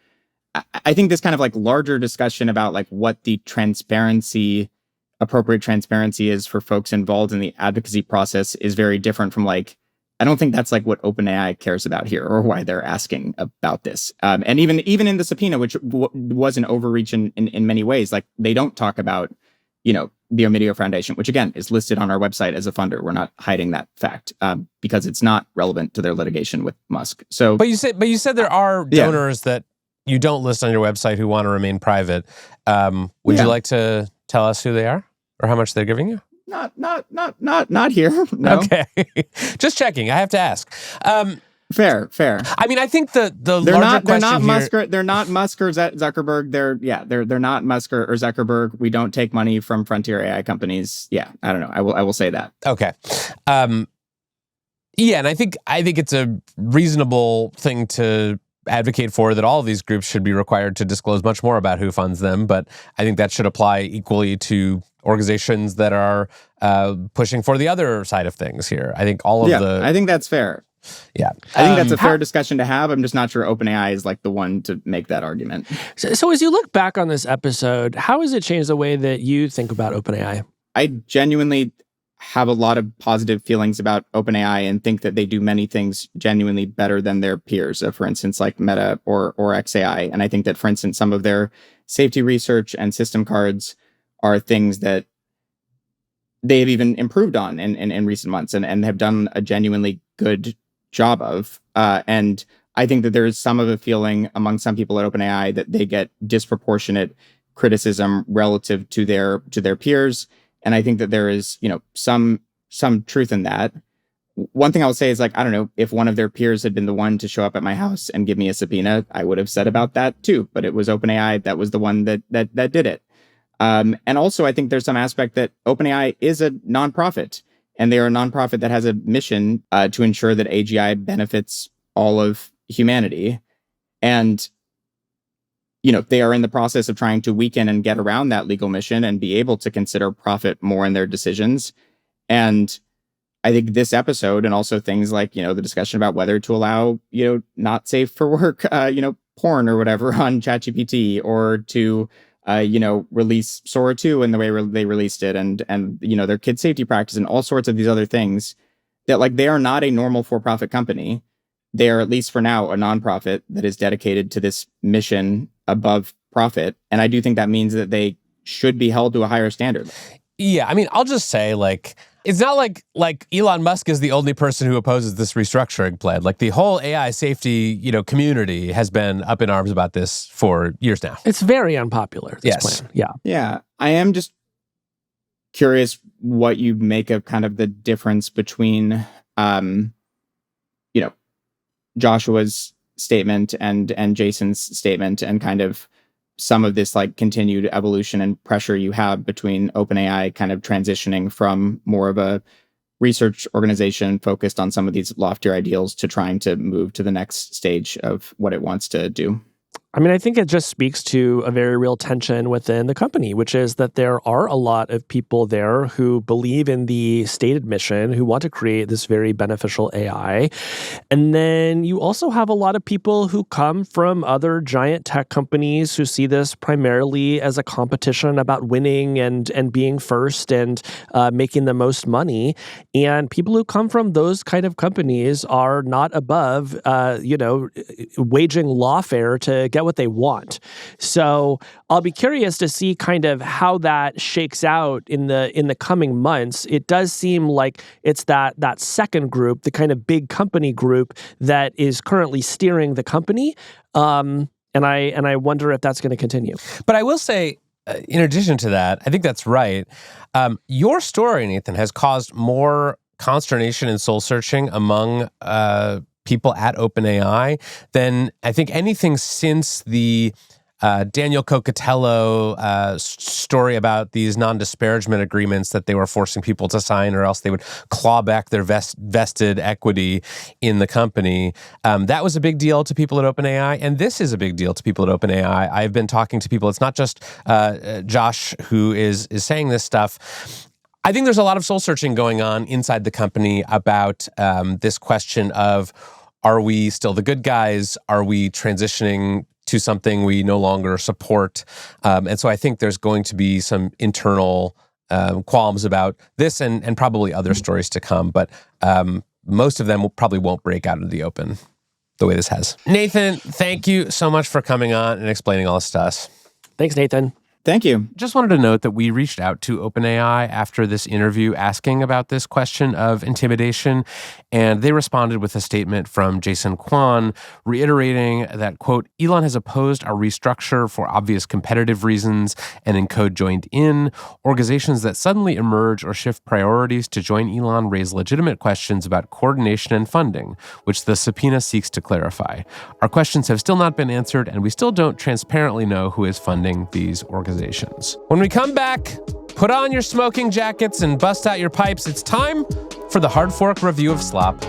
I think this kind of like larger discussion about like what the appropriate transparency is for folks involved in the advocacy process is very different from like, I don't think that's like what OpenAI cares about here or why they're asking about this. And even in the subpoena, which was an overreach in many ways, like they don't talk about, the Omidyar Foundation, which again is listed on our website as a funder. We're not hiding that fact because it's not relevant to their litigation with Musk. So, but you said there are donors that you don't list on your website who want to remain private. Would you like to tell us who they are or how much they're giving you? Not here. No. Okay, just checking. I have to ask. Fair. I mean, I think the they're not Musk or Zuckerberg. They're not Musk or Zuckerberg. We don't take money from frontier AI companies. Yeah, I don't know. I will say that. Okay. Yeah, and I think it's a reasonable thing to advocate for, that all of these groups should be required to disclose much more about who funds them. But I think that should apply equally to organizations that are pushing for the other side of things here. I think I think that's fair. Yeah. I think that's a fair discussion to have. I'm just not sure OpenAI is like the one to make that argument. So as you look back on this episode, how has it changed the way that you think about OpenAI? I genuinely have a lot of positive feelings about OpenAI and think that they do many things genuinely better than their peers, for instance, like Meta or XAI. And I think that, for instance, some of their safety research and system cards are things that they have even improved on in recent months and have done a genuinely good job of. And I think that there is some of a feeling among some people at OpenAI that they get disproportionate criticism relative to their peers. And I think that there is, some truth in that. One thing I'll say is, like, I don't know, if one of their peers had been the one to show up at my house and give me a subpoena, I would have said about that too. But it was OpenAI that was the one that did it. And also, I think there's some aspect that OpenAI is a nonprofit, and they are a nonprofit that has a mission to ensure that AGI benefits all of humanity. And they are in the process of trying to weaken and get around that legal mission and be able to consider profit more in their decisions. And I think this episode, and also things like, the discussion about whether to allow, not safe for work, porn or whatever on ChatGPT, or to, release Sora 2 in the way they released it, and their kid safety practice and all sorts of these other things, that like they are not a normal for-profit company. They are, at least for now, a nonprofit that is dedicated to this mission above profit. And I do think that means that they should be held to a higher standard. Yeah, I mean, I'll just say, like, it's not like Elon Musk is the only person who opposes this restructuring plan. Like, the whole AI safety, community has been up in arms about this for years now. It's very unpopular, this plan. Yeah. Yeah. I am just curious what you make of kind of the difference between Joshua's statement and Jason's statement, and kind of some of this like continued evolution and pressure you have between OpenAI kind of transitioning from more of a research organization focused on some of these loftier ideals to trying to move to the next stage of what it wants to do? I mean, I think it just speaks to a very real tension within the company, which is that there are a lot of people there who believe in the stated mission, who want to create this very beneficial AI. And then you also have a lot of people who come from other giant tech companies who see this primarily as a competition about winning and being first and making the most money. And people who come from those kind of companies are not above, waging lawfare to get what they want. So I'll be curious to see kind of how that shakes out in the coming months. It does seem like it's that second group, the kind of big company group that is currently steering the company. And I wonder if that's going to continue. But I will say, in addition to that, I think that's right. Your story, Nathan, has caused more consternation and soul searching among people at OpenAI than I think anything since the Daniel Cocatello story about these non-disparagement agreements that they were forcing people to sign, or else they would claw back their vested equity in the company. That was a big deal to people at OpenAI, and this is a big deal to people at OpenAI. I've been talking to people. It's not just Josh who is saying this stuff. I think there's a lot of soul searching going on inside the company about this question of, are we still the good guys? Are we transitioning to something we no longer support? And so I think there's going to be some internal qualms about this and probably other stories to come. But most of them probably won't break out into the open the way this has. Nathan, thank you so much for coming on and explaining all this to us. Thanks, Nathan. Thank you. Just wanted to note that we reached out to OpenAI after this interview asking about this question of intimidation, and they responded with a statement from Jason Kwan reiterating that, quote, Elon has opposed our restructure for obvious competitive reasons, and Encode joined in. Organizations that suddenly emerge or shift priorities to join Elon raise legitimate questions about coordination and funding, which the subpoena seeks to clarify. Our questions have still not been answered, and we still don't transparently know who is funding these organizations. When we come back, put on your smoking jackets and bust out your pipes. It's time for the Hard Fork review of Slop.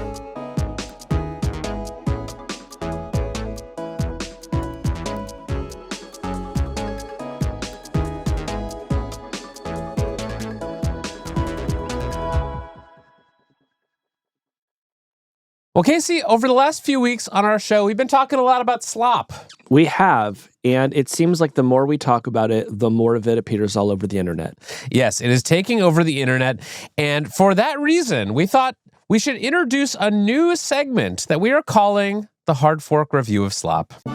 Well, Casey, over the last few weeks on our show, we've been talking a lot about Slop. We have, and it seems like the more we talk about it, the more of it appears all over the internet. Yes, it is taking over the internet, and for that reason, we thought we should introduce a new segment that we are calling the Hard Fork Review of Slop. The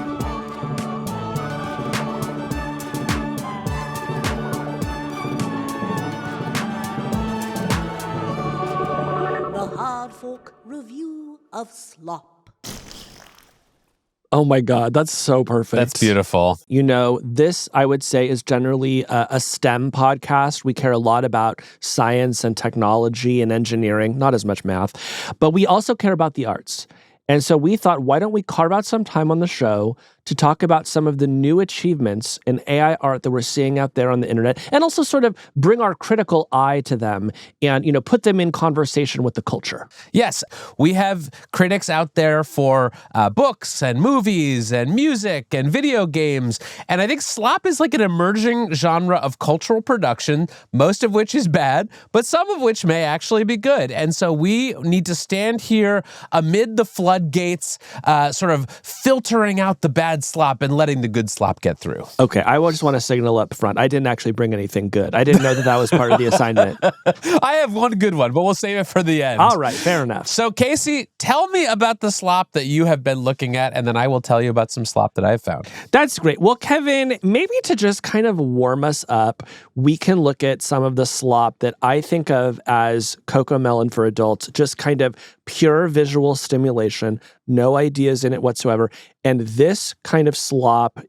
Hard Fork Review of Slop. Oh my God, that's so perfect. That's beautiful. You know, this, I would say, is generally a STEM podcast. We care a lot about science and technology and engineering, not as much math, but we also care about the arts. And so we thought, why don't we carve out some time on the show to talk about some of the new achievements in AI art that we're seeing out there on the internet, and also sort of bring our critical eye to them and, put them in conversation with the culture. Yes, we have critics out there for books and movies and music and video games. And I think Slop is like an emerging genre of cultural production, most of which is bad, but some of which may actually be good. And so we need to stand here amid the floodgates, sort of filtering out the bad slop and letting the good slop get through. Okay, I just want to signal up front. I didn't actually bring anything good. I didn't know that was part of the assignment. I have one good one, but we'll save it for the end. All right, fair enough. So, Casey, tell me about the slop that you have been looking at, and then I will tell you about some slop that I've found. That's great. Well, Kevin, maybe to just kind of warm us up, we can look at some of the slop that I think of as Cocomelon for adults, just kind of pure visual stimulation, no ideas in it whatsoever. And this kind of slop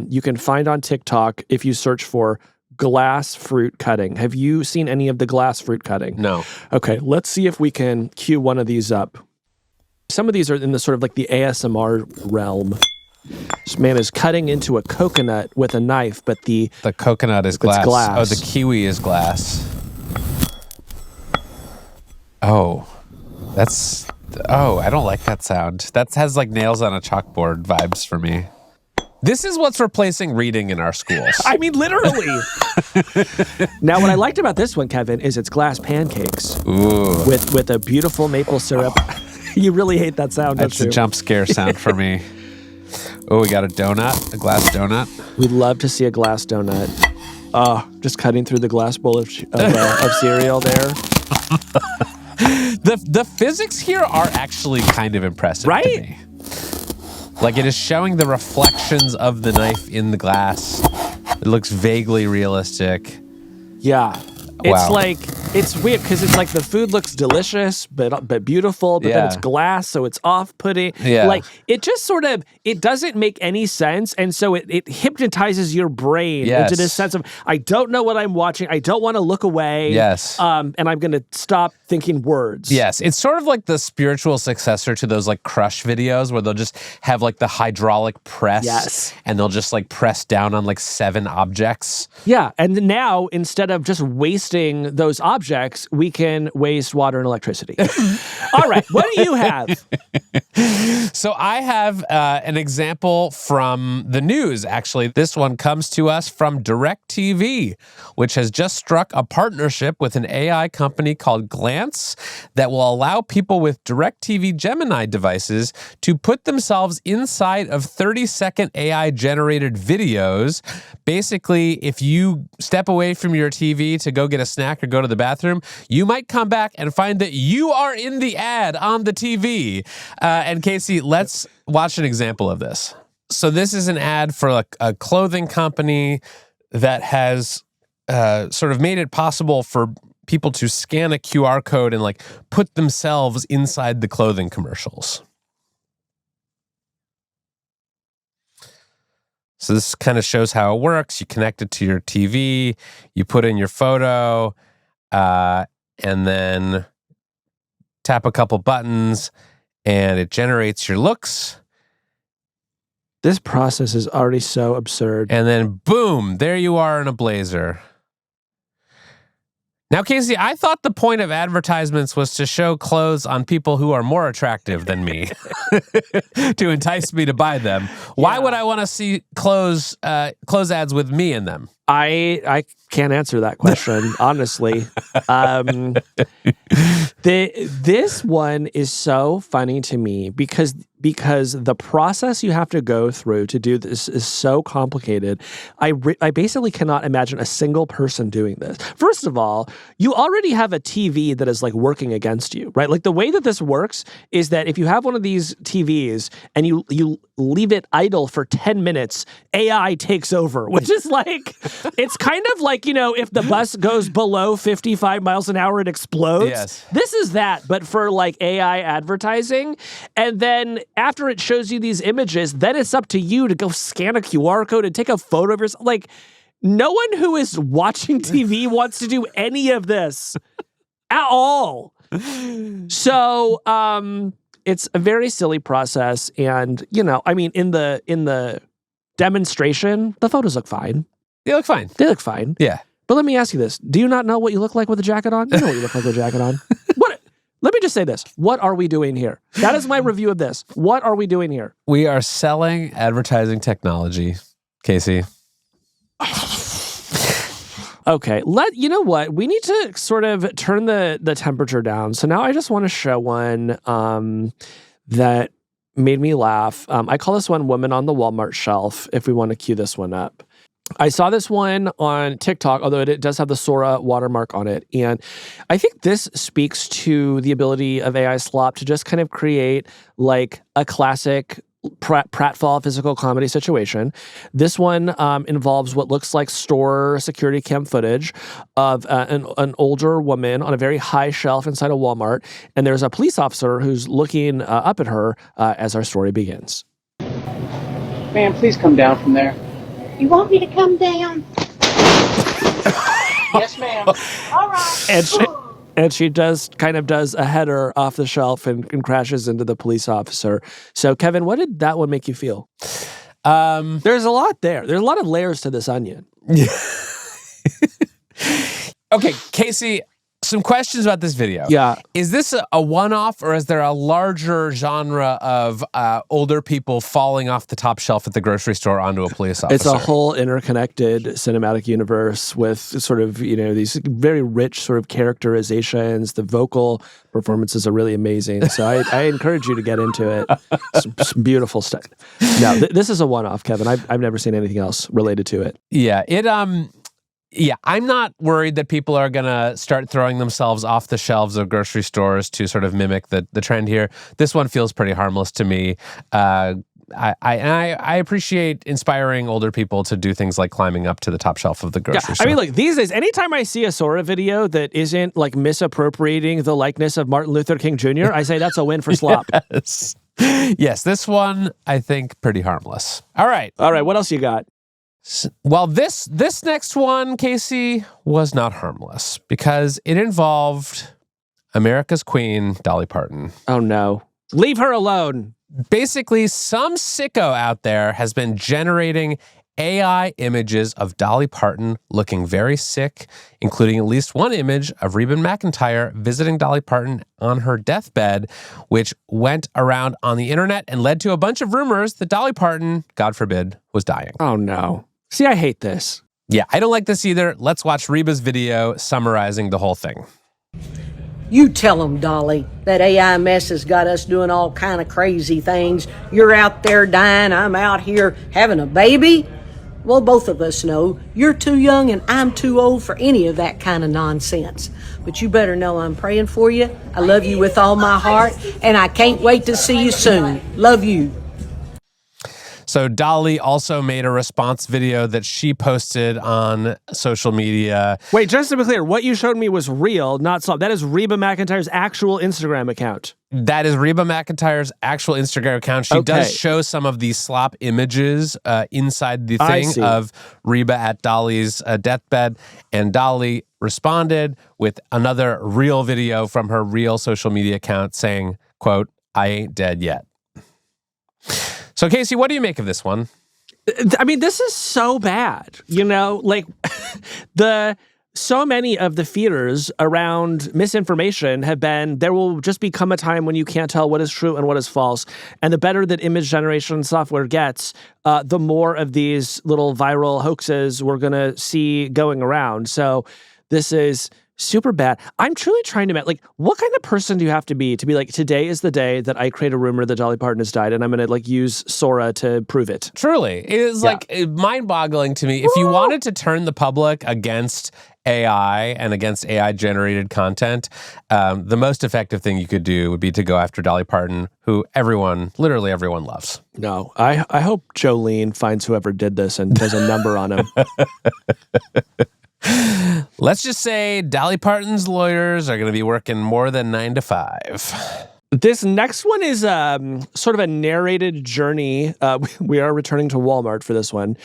you can find on TikTok if you search for glass fruit cutting. Have you seen any of the glass fruit cutting? No. Okay, let's see if we can cue one of these up. Some of these are in the sort of like the ASMR realm. This man is cutting into a coconut with a knife, but the coconut is glass. Oh, the kiwi is glass. Oh, I don't like that sound. That has like nails on a chalkboard vibes for me. This is what's replacing reading in our schools. I mean, literally. Now, what I liked about this one, Kevin, is it's glass pancakes. Ooh. With a beautiful maple syrup. You really hate that sound, don't you? That's a jump scare sound for me. Oh, we got a donut, a glass donut. We'd love to see a glass donut. Just cutting through the glass bowl of cereal there. The physics here are actually kind of impressive, right? To me. Like, it is showing the reflections of the knife in the glass. It looks vaguely realistic. Yeah. It's like, it's weird because it's like the food looks delicious, but beautiful, but then it's glass, so it's off-putting. Yeah. Like, it just sort of, it doesn't make any sense, and so it hypnotizes your brain into this sense of, I don't know what I'm watching, I don't want to look away, Yes. And I'm going to stop thinking words. Yes, it's sort of like the spiritual successor to those like Crush videos where they'll just have like the hydraulic press, and they'll just like press down on like 7 objects. Yeah, and now instead of just wasting those objects, we can waste water and electricity. All right, what do you have? So I have an example from the news, actually. This one comes to us from DirecTV, which has just struck a partnership with an AI company called Glance that will allow people with DirecTV Gemini devices to put themselves inside of 30-second AI-generated videos. Basically, if you step away from your TV to go get a snack or go to the bathroom, you might come back and find that you are in the ad on the TV. And Casey, let's watch an example of this. So this is an ad for a clothing company that has sort of made it possible for people to scan a QR code and like put themselves inside the clothing commercials. So this kind of shows how it works. You connect it to your TV, you put in your photo, and then tap a couple buttons, and it generates your looks. This process is already so absurd. And then boom, there you are in a blazer. Now, Casey, I thought the point of advertisements was to show clothes on people who are more attractive than me to entice me to buy them. Why would I want to see clothes ads with me in them? I can't answer that question, honestly. This one is so funny to me because the process you have to go through to do this is so complicated. I basically cannot imagine a single person doing this. First of all, you already have a TV that is like working against you, right? Like the way that this works is that if you have one of these TVs and you leave it idle for 10 minutes, AI takes over, which is like, it's kind of like, if the bus goes below 55 miles an hour, it explodes. Yes. This is that, but for like AI advertising. And then after it shows you these images, then it's up to you to go scan a QR code and take a photo of yourself. Like, no one who is watching TV wants to do any of this at all. So, it's a very silly process. And, I mean, in the demonstration, the photos look fine. They look fine. They look fine. Yeah. But let me ask you this. Do you not know what you look like with a jacket on? You know what you look like with a jacket on. Let me just say this. What are we doing here? That is my review of this. What are we doing here? We are selling advertising technology, Casey. Okay, you know what? We need to sort of turn the temperature down. So now I just want to show one that made me laugh. I call this one Woman on the Walmart Shelf, if we want to cue this one up. I saw this one on TikTok, although it does have the Sora watermark on it. And I think this speaks to the ability of AI Slop to just kind of create like a classic pratfall physical comedy situation. This one involves what looks like store security cam footage of an older woman on a very high shelf inside a Walmart. And there's a police officer who's looking up at her as our story begins. Ma'am, please come down from there. You want me to come down? Yes, ma'am. All right. And she does a header off the shelf and crashes into the police officer. So, Kevin, what did that one make you feel? There's a lot there. There's a lot of layers to this onion. Okay, Casey, some questions about this video. Yeah. Is this a one-off, or is there a larger genre of older people falling off the top shelf at the grocery store onto a police officer? It's a whole interconnected cinematic universe with sort of, these very rich sort of characterizations. The vocal performances are really amazing. So I encourage you to get into it. Some beautiful stuff. No, this is a one-off, Kevin. I've never seen anything else related to it. Yeah, Yeah, I'm not worried that people are going to start throwing themselves off the shelves of grocery stores to sort of mimic the trend here. This one feels pretty harmless to me. I appreciate inspiring older people to do things like climbing up to the top shelf of the grocery store. I mean, look, these days, anytime I see a Sora video that isn't like misappropriating the likeness of Martin Luther King Jr., I say that's a win for Slop. Yes, this one, I think, pretty harmless. All right. What else you got? Well, this next one, Casey, was not harmless because it involved America's queen, Dolly Parton. Oh, no. Leave her alone. Basically, some sicko out there has been generating AI images of Dolly Parton looking very sick, including at least one image of Reba McEntire visiting Dolly Parton on her deathbed, which went around on the internet and led to a bunch of rumors that Dolly Parton, God forbid, was dying. Oh, no. See, I hate this. Yeah, I don't like this either. Let's watch Reba's video summarizing the whole thing. You tell them, Dolly, that AI mess has got us doing all kind of crazy things. You're out there dying, I'm out here having a baby. Well, both of us know you're too young and I'm too old for any of that kind of nonsense. But you better know I'm praying for you. I love you with all my heart, and I can't wait to see you soon. Love you. So Dolly also made a response video that she posted on social media. Wait, just to be clear, what you showed me was real, not Slop. That is Reba McEntire's actual Instagram account. That is Reba McEntire's actual Instagram account. She does show some of these Slop images inside the thing of Reba at Dolly's deathbed. And Dolly responded with another real video from her real social media account saying, quote, "I ain't dead yet." So, Casey, what do you make of this one? I mean, this is so bad. So many of the fears around misinformation have been, there will just become a time when you can't tell what is true and what is false. And the better that image generation software gets, the more of these little viral hoaxes we're going to see going around. So this is super bad. I'm truly trying to what kind of person do you have to be like, today is the day that I create a rumor that Dolly Parton has died and I'm going to use Sora to prove it. Truly. It is mind-boggling to me. If you wanted to turn the public against AI and against AI-generated content, the most effective thing you could do would be to go after Dolly Parton, who literally everyone loves. No, I hope Jolene finds whoever did this and does a number on him. Let's just say Dolly Parton's lawyers are going to be working more than 9 to 5. This next one is sort of a narrated journey. We are returning to Walmart for this one.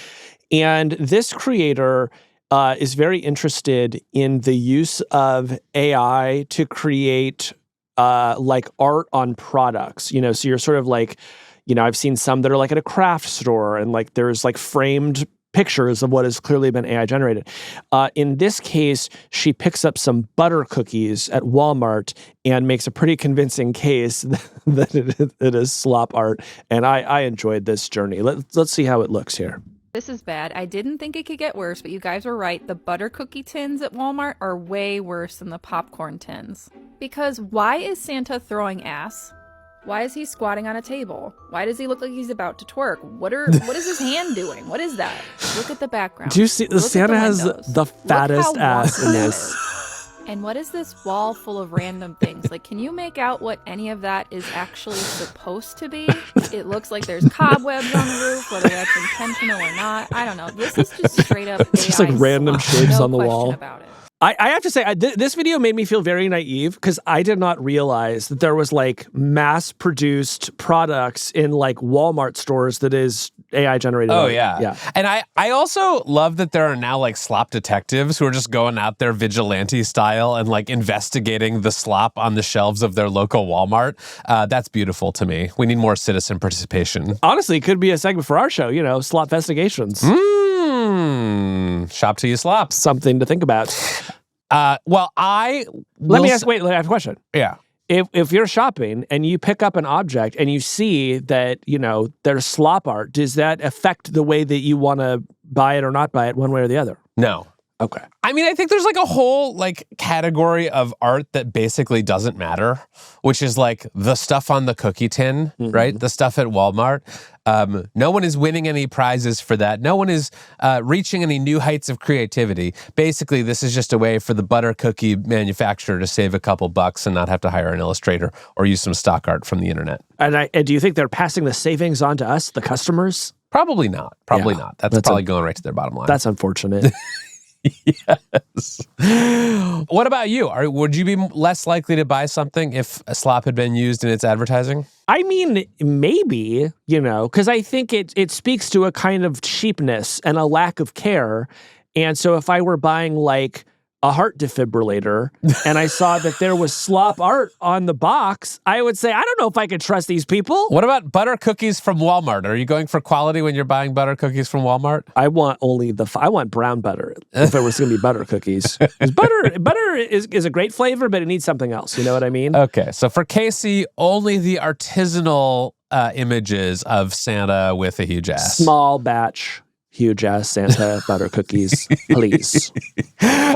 And this creator is very interested in the use of AI to create art on products. So you're sort of I've seen some that are at a craft store and there's framed pictures of what has clearly been AI generated. In this case, she picks up some butter cookies at Walmart and makes a pretty convincing case that it is Slop art. And I enjoyed this journey. Let's see how it looks here. This is bad. I didn't think it could get worse, but you guys were right. The butter cookie tins at Walmart are way worse than the popcorn tins. Because why is Santa throwing ass? Why is he squatting on a table? Why does he look like he's about to twerk? What is his hand doing? What is that? Look at the background. Do you see? Santa has the fattest ass in this. And what is this wall full of random things? Can you make out what any of that is actually supposed to be? It looks like there's cobwebs on the roof, whether that's intentional or not. I don't know. This is just straight up It's just random shapes on the wall. About it. I have to say, this video made me feel very naive because I did not realize that there was mass-produced products in Walmart stores that is AI generated Oh, art. yeah. And I also love that there are now like slop detectives who are just going out there vigilante style and like investigating the slop on the shelves of their local Walmart. That's beautiful to me. We need more citizen participation. Honestly, it could be a segment for our show, Slop Investigations. Shop till you slop. Something to think about. Let me ask a question. Yeah. If you're shopping and you pick up an object and you see that, there's slop art, does that affect the way that you want to buy it or not buy it one way or the other? No. Okay. I mean, I think there's like a whole like category of art that basically doesn't matter, which is like the stuff on the cookie tin, right? The stuff at Walmart. No one is winning any prizes for that. No one is reaching any new heights of creativity. Basically, this is just a way for the butter cookie manufacturer to save a couple bucks and not have to hire an illustrator or use some stock art from the internet. And do you think they're passing the savings on to us, the customers? Probably not. Probably not. That's probably going right to their bottom line. That's unfortunate. Yes. What about you? Would you be less likely to buy something if a slop had been used in its advertising? I mean, maybe, because I think it speaks to a kind of cheapness and a lack of care. And so if I were buying like a heart defibrillator and I saw that there was slop art on the box, I would say, I don't know if I could trust these people. What about butter cookies from Walmart? Are you going for quality when you're buying butter cookies from Walmart? I want only I want brown butter if it was going to be butter cookies. Butter is a great flavor, but it needs something else. You know what I mean? Okay, so for Casey, only the artisanal images of Santa with a huge ass. Small batch. Huge ass Santa butter cookies, please.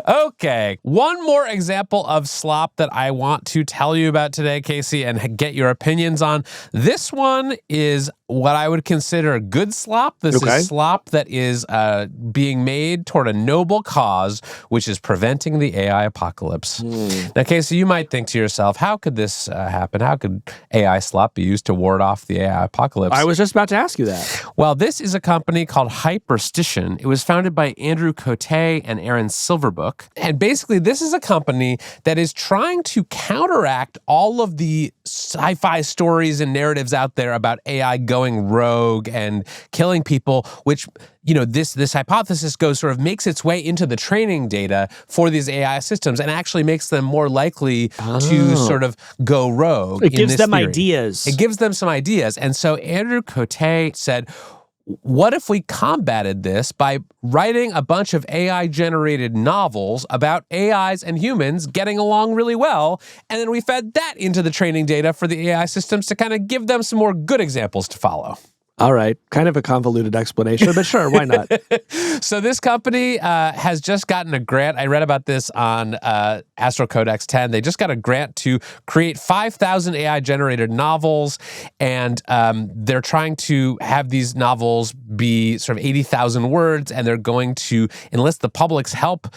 Okay. One more example of slop that I want to tell you about today, Casey, and get your opinions on. This one is what I would consider good slop. This is slop that is being made toward a noble cause, which is preventing the AI apocalypse. Now, Casey, you might think to yourself, how could this happen? How could AI slop be used to ward off the AI apocalypse? I was just about to ask you that. Well, this is a company called Hyperstition. It was founded by Andrew Cote and Aaron Silverbook. And basically, this is a company that is trying to counteract all of the sci-fi stories and narratives out there about AI going rogue and killing people, which, this hypothesis makes its way into the training data for these AI systems and actually makes them more likely to sort of go rogue. It gives them theory. ideas. It gives them some ideas. And so Andrew Cote said, what if we combated this by writing a bunch of AI-generated novels about AIs and humans getting along really well, and then we fed that into the training data for the AI systems to kind of give them some more good examples to follow? All right. Kind of a convoluted explanation, but sure, why not? So this company has just gotten a grant. I read about this on Astro Codex 10. They just got a grant to create 5,000 AI-generated novels, and they're trying to have these novels be sort of 80,000 words, and they're going to enlist the public's help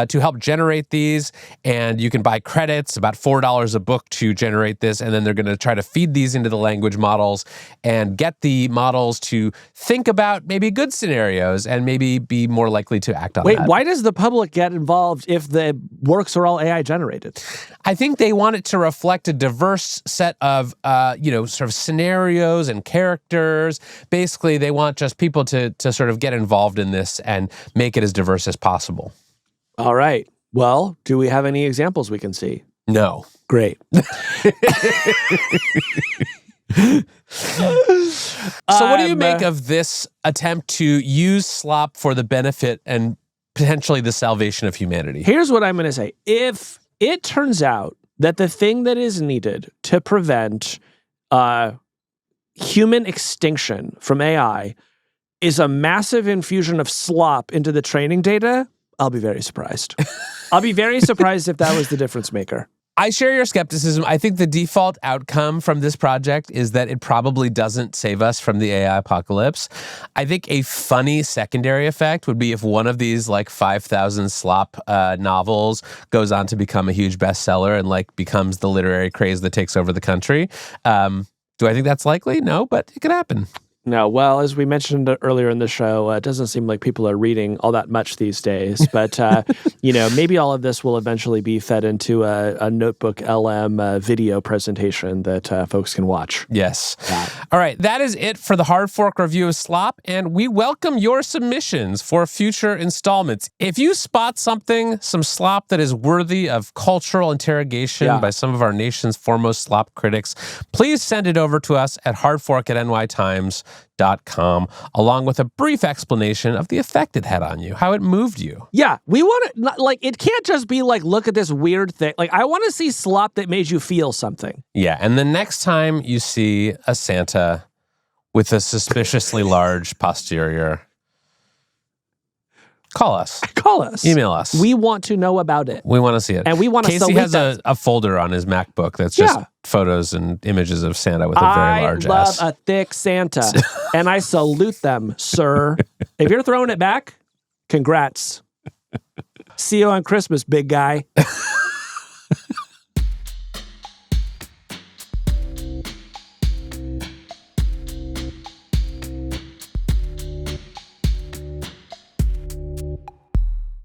to help generate these, and you can buy credits, about $4 a book to generate this, and then they're going to try to feed these into the language models and get the models to think about maybe good scenarios and maybe be more likely to act on that. Wait, why does the public get involved if the works are all AI generated? I think they want it to reflect a diverse set of, sort of scenarios and characters. Basically, they want just people to sort of get involved in this and make it as diverse as possible. All right. Well, do we have any examples we can see? No. Great. So what do you make of this attempt to use slop for the benefit and potentially the salvation of humanity? Here's what I'm going to say. If it turns out that the thing that is needed to prevent human extinction from AI is a massive infusion of slop into the training data, I'll be very surprised. I'll be very surprised if that was the difference maker. I share your skepticism. I think the default outcome from this project is that it probably doesn't save us from the AI apocalypse. I think a funny secondary effect would be if one of these 5,000 slop novels goes on to become a huge bestseller and becomes the literary craze that takes over the country. Do I think that's likely? No, but it could happen. No, well, as we mentioned earlier in the show, it doesn't seem like people are reading all that much these days. But, maybe all of this will eventually be fed into a Notebook LM video presentation that folks can watch. Yes. All right. That is it for the Hard Fork review of Slop. And we welcome your submissions for future installments. If you spot some Slop that is worthy of cultural interrogation by some of our nation's foremost Slop critics, please send it over to us at hardfork@nytimes.com, along with a brief explanation of the effect it had on you, how it moved you. Yeah, we want to, it can't just be look at this weird thing. I want to see slop that made you feel something. Yeah, and the next time you see a Santa with a suspiciously large posterior, call us. Email us. We want to know about it. We want to see it. And we want to Casey has a folder on his MacBook that's just photos and images of Santa with a very large ass. I love a thick Santa, and I salute them, sir. If you're throwing it back, congrats. See you on Christmas, big guy.